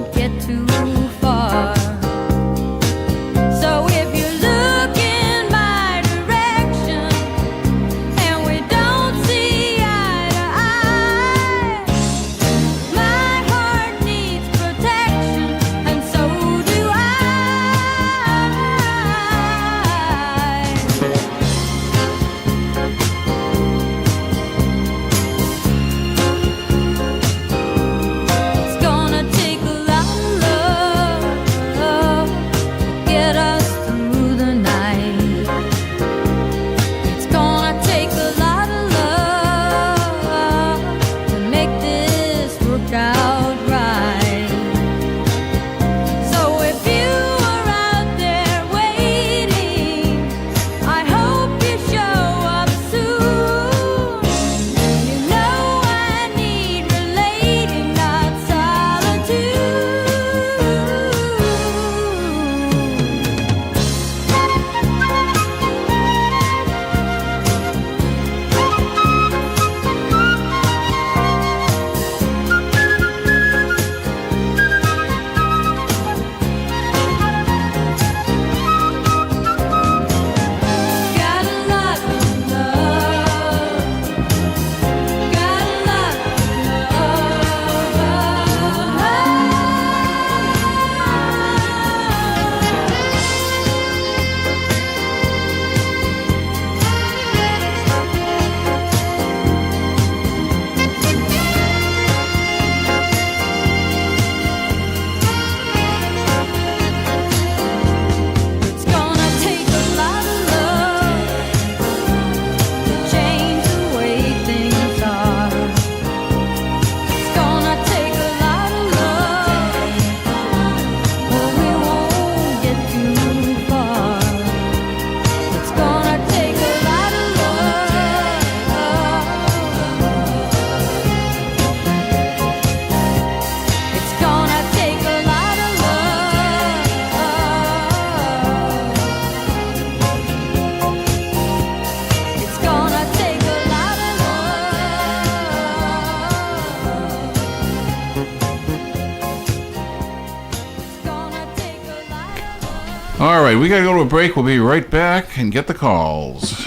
All right, we got to go to a break. We'll be right back and get the calls.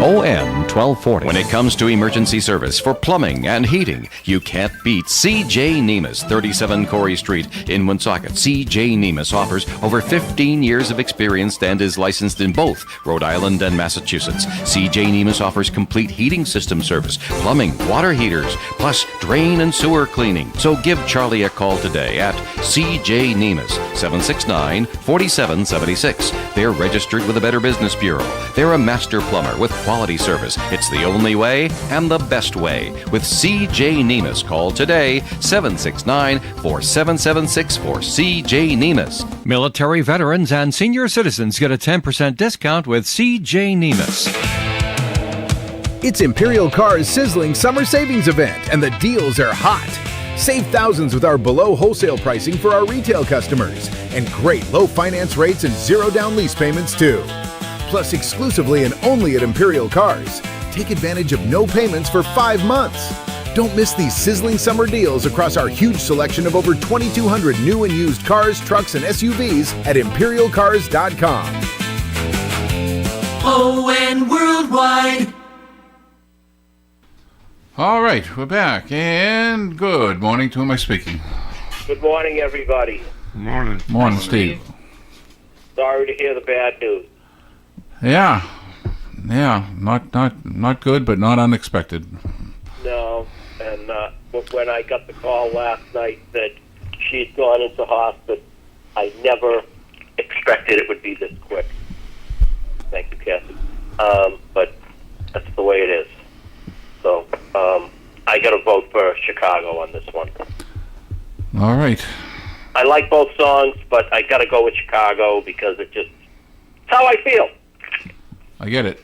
OM 1240. When it comes to emergency service for plumbing and heating, you can't beat C.J. Nemus, 37 Corey Street in Woonsocket. C.J. Nemus offers over 15 years of experience and is licensed in both Rhode Island and Massachusetts. C.J. Nemus offers complete heating system service, plumbing, water heaters, plus drain and sewer cleaning. So give Charlie a call today at C.J. Nemus, 769-4776. They're registered with the Better Business Bureau. They're a master plumber with quality service. It's the only way and the best way. With C.J. Nemus, call today, 769-4776 for C.J. Nemus. Military veterans and senior citizens get a 10% discount with C.J. Nemus. It's Imperial Car's sizzling summer savings event, and the deals are hot. Save thousands with our below wholesale pricing for our retail customers, and great low finance rates and zero down lease payments too. Plus, exclusively and only at Imperial Cars, take advantage of no payments for 5 months. Don't miss these sizzling summer deals across our huge selection of over 2,200 new and used cars, trucks, and SUVs at ImperialCars.com. ON Worldwide. All right, we're back, and good morning. To whom am I speaking? Good morning, everybody. Morning. Morning, Steve. Sorry to hear the bad news. Yeah, not good, but not unexpected. No, and when I got the call last night that she'd gone into hospice, I never expected it would be this quick. Thank you, Kathy. But that's the way it is. So I got to vote for Chicago on this one. All right. I like both songs, but I got to go with Chicago because it's how I feel. I get it.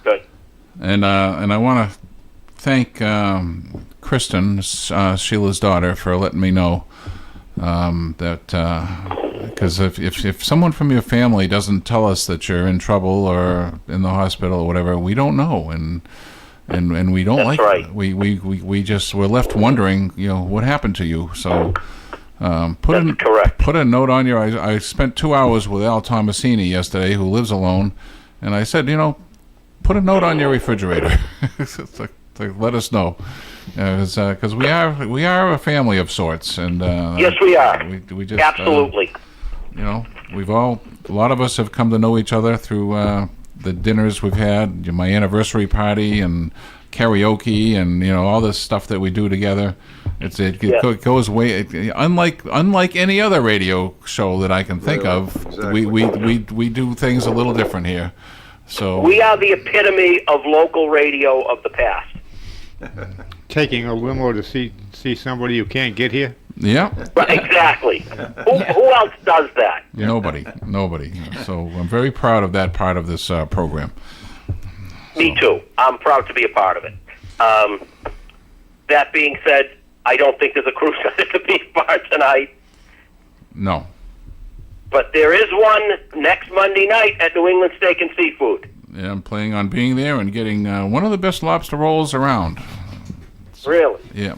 Good. And I want to thank Kristen, Sheila's daughter, for letting me know that because if someone from your family doesn't tell us that you're in trouble or in the hospital or whatever, we don't know, and we don't That's right. we're left wondering, what happened to you. So. Put a note on your. I spent 2 hours with Al Tomasini yesterday, who lives alone, and I said, put a note on your refrigerator. It's like, let us know, because we are a family of sorts, and yes, we are. We just absolutely. A lot of us have come to know each other through the dinners we've had, my anniversary party, and karaoke, and all this stuff that we do together. It goes way unlike any other radio show that I can think of. Exactly. We do things a little different here. So we are the epitome of local radio of the past. Taking a limo to see somebody you can't get here. Yeah. Right, exactly. Who else does that? Nobody. So I'm very proud of that part of this program. Me too. I'm proud to be a part of it. That being said, I don't think there's a cruise at the beach bar tonight. No. But there is one next Monday night at New England Steak and Seafood. Yeah, I'm planning on being there and getting one of the best lobster rolls around. Really? Yeah.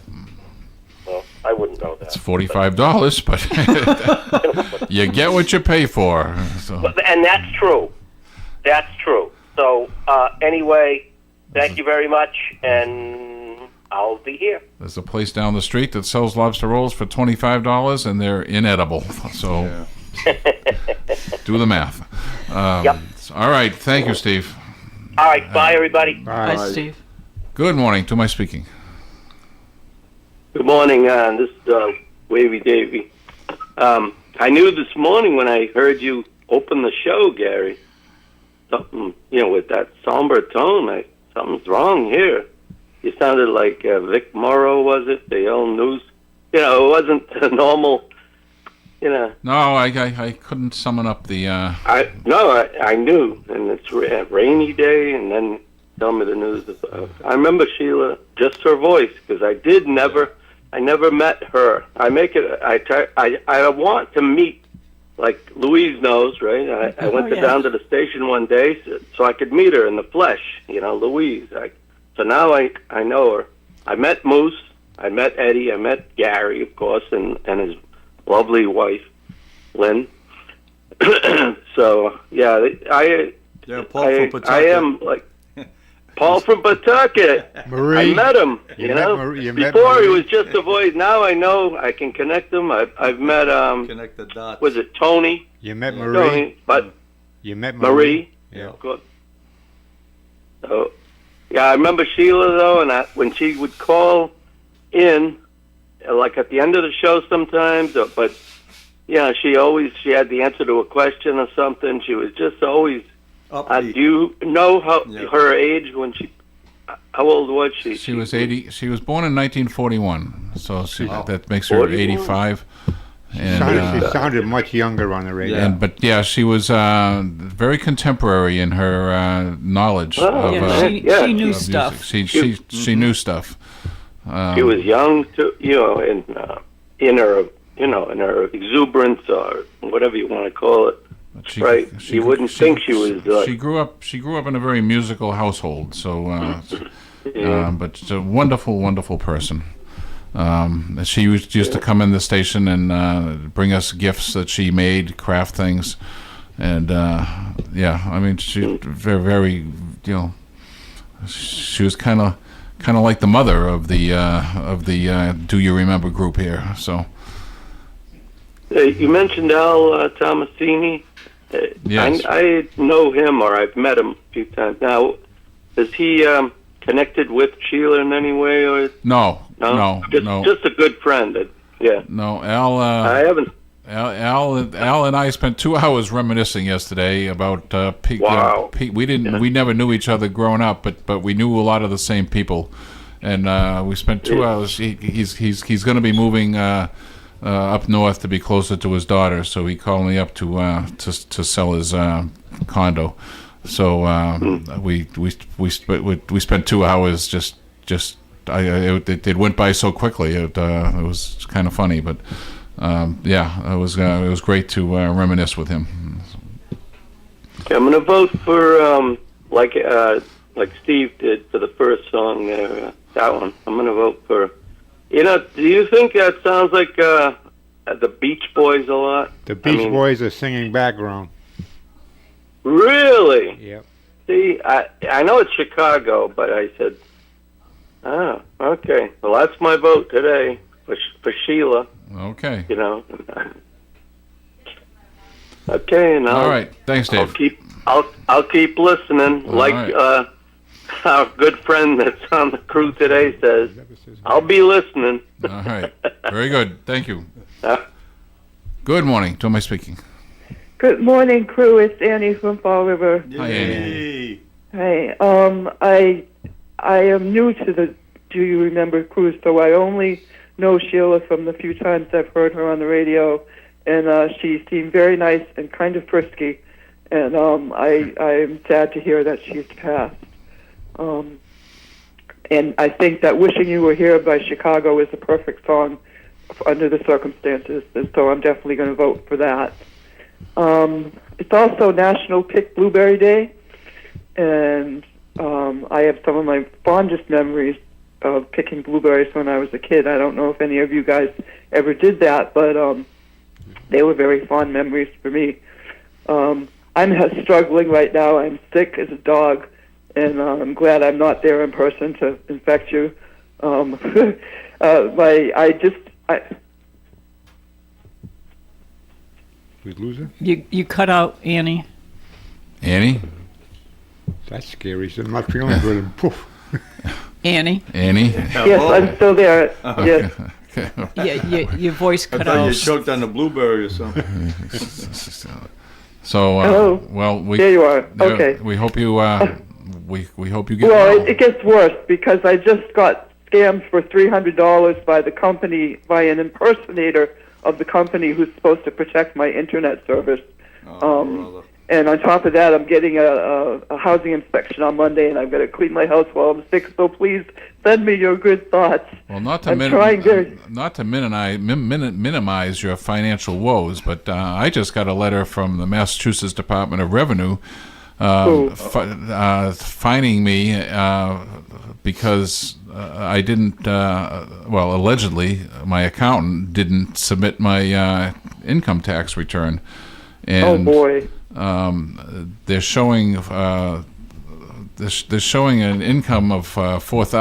Well, I wouldn't know that. It's $45, but you get what you pay for. So. And that's true. So, anyway, thank you very much, and I'll be here. There's a place down the street that sells lobster rolls for $25, and they're inedible. So do the math. Yep. All right. Thank you, Steve. All right. Bye, everybody. Bye, Steve. Good morning. To my speaking. Good morning. This is Wavy Davy. I knew this morning when I heard you open the show, Gary, something, with that somber tone, something's wrong here. You sounded like Vic Morrow, was it? The old news. It wasn't a normal, No, I couldn't summon up the... I knew, and it's a rainy day, and then tell me the news. I remember Sheila, just her voice, because I never met her. I want to meet, like Louise knows, right? I went down to the station one day so I could meet her in the flesh, Louise. So now I know her. I met Moose, I met Eddie. I met Gary, of course, and his lovely wife, Lynn. So yeah, Paul from Pawtucket. I am like Paul from Pawtucket. Marie. I met him. You met Before he Marie? was just a voice. Now I know I can connect him. I've met Connect the dots. Was it Tony? You met Marie. Tony, but You met Marie. Yeah. Of course. So yeah, I remember Sheila though, and when she would call in, like at the end of the show sometimes, but yeah, she had the answer to a question or something. She was just always. Do you know her age when she? How old was she? She was 80. She was born in 1941, so that makes her 85. And, she sounded much younger on the radio. But yeah, she was very contemporary in her knowledge of she knew of stuff. music. She knew stuff. She was young too, in her exuberance or whatever you want to call it. You wouldn't think she was. She grew up in a very musical household. So, but she's a wonderful, wonderful person. She used to come in the station and bring us gifts that she made, craft things, and I mean, she very, very, she was kind of like the mother of the Do You Remember group here. So. You mentioned Al Tomasini. Yes. I know him, or I've met him a few times. Now, is he connected with Sheila in any way, or No. Just a good friend. Yeah. No, Al. I haven't. Al and I spent 2 hours reminiscing yesterday about Pete. Wow. Pete. We never knew each other growing up, but we knew a lot of the same people, and we spent 2 hours. He's going to be moving. Up north to be closer to his daughter, so he called me up to sell his condo. So we spent 2 hours it went by so quickly. It was kind of funny, but it was great to reminisce with him. Okay, I'm going to vote for like Steve did for the first song there. That one. I'm going to vote for. Do you think that sounds like the Beach Boys a lot? The Beach Boys are singing background. Really? Yep. See, I know it's Chicago, but I said, okay. Well, that's my vote today for Sheila. Okay. Okay, and all right. Thanks, Dave. I'll keep listening. All like right. Our good friend that's on the crew today says, I'll be listening. All right. Very good. Thank you. Good morning. To whom am I speaking? Good morning, crew. It's Annie from Fall River. Hi, Annie. Hey, I am new to the Do You Remember cruise, so I only know Sheila from the few times I've heard her on the radio, and she seemed very nice and kind of frisky, and I'm sad to hear that she's passed. And I think that Wishing You Were Here by Chicago is a perfect song under the circumstances, and so I'm definitely going to vote for that. It's also National Pick Blueberry Day, and I have some of my fondest memories of picking blueberries when I was a kid. I don't know if any of you guys ever did that, but they were very fond memories for me. I'm struggling right now. I'm sick as a dog, and I'm glad I'm not there in person to infect you. We lose her? You cut out, Annie. Annie? That's scary. So I'm not feeling good. And poof. Annie? Yes, I'm still there. Yes. Yeah, your voice cut I thought out. you choked on a blueberry or something. So, Hello. There you are. Okay. We hope you. We hope you get Well, well. it gets worse because I just got scammed for $300 by the company, by an impersonator of the company who's supposed to protect my internet service. And on top of that, I'm getting a housing inspection on Monday, and I've got to clean my house while I'm sick. So please send me your good thoughts. Well, not to minimize your financial woes, but I just got a letter from the Massachusetts Department of Revenue fining me because I didn't. Well, allegedly, my accountant didn't submit my income tax return, and oh boy, they're showing an income of $4,000.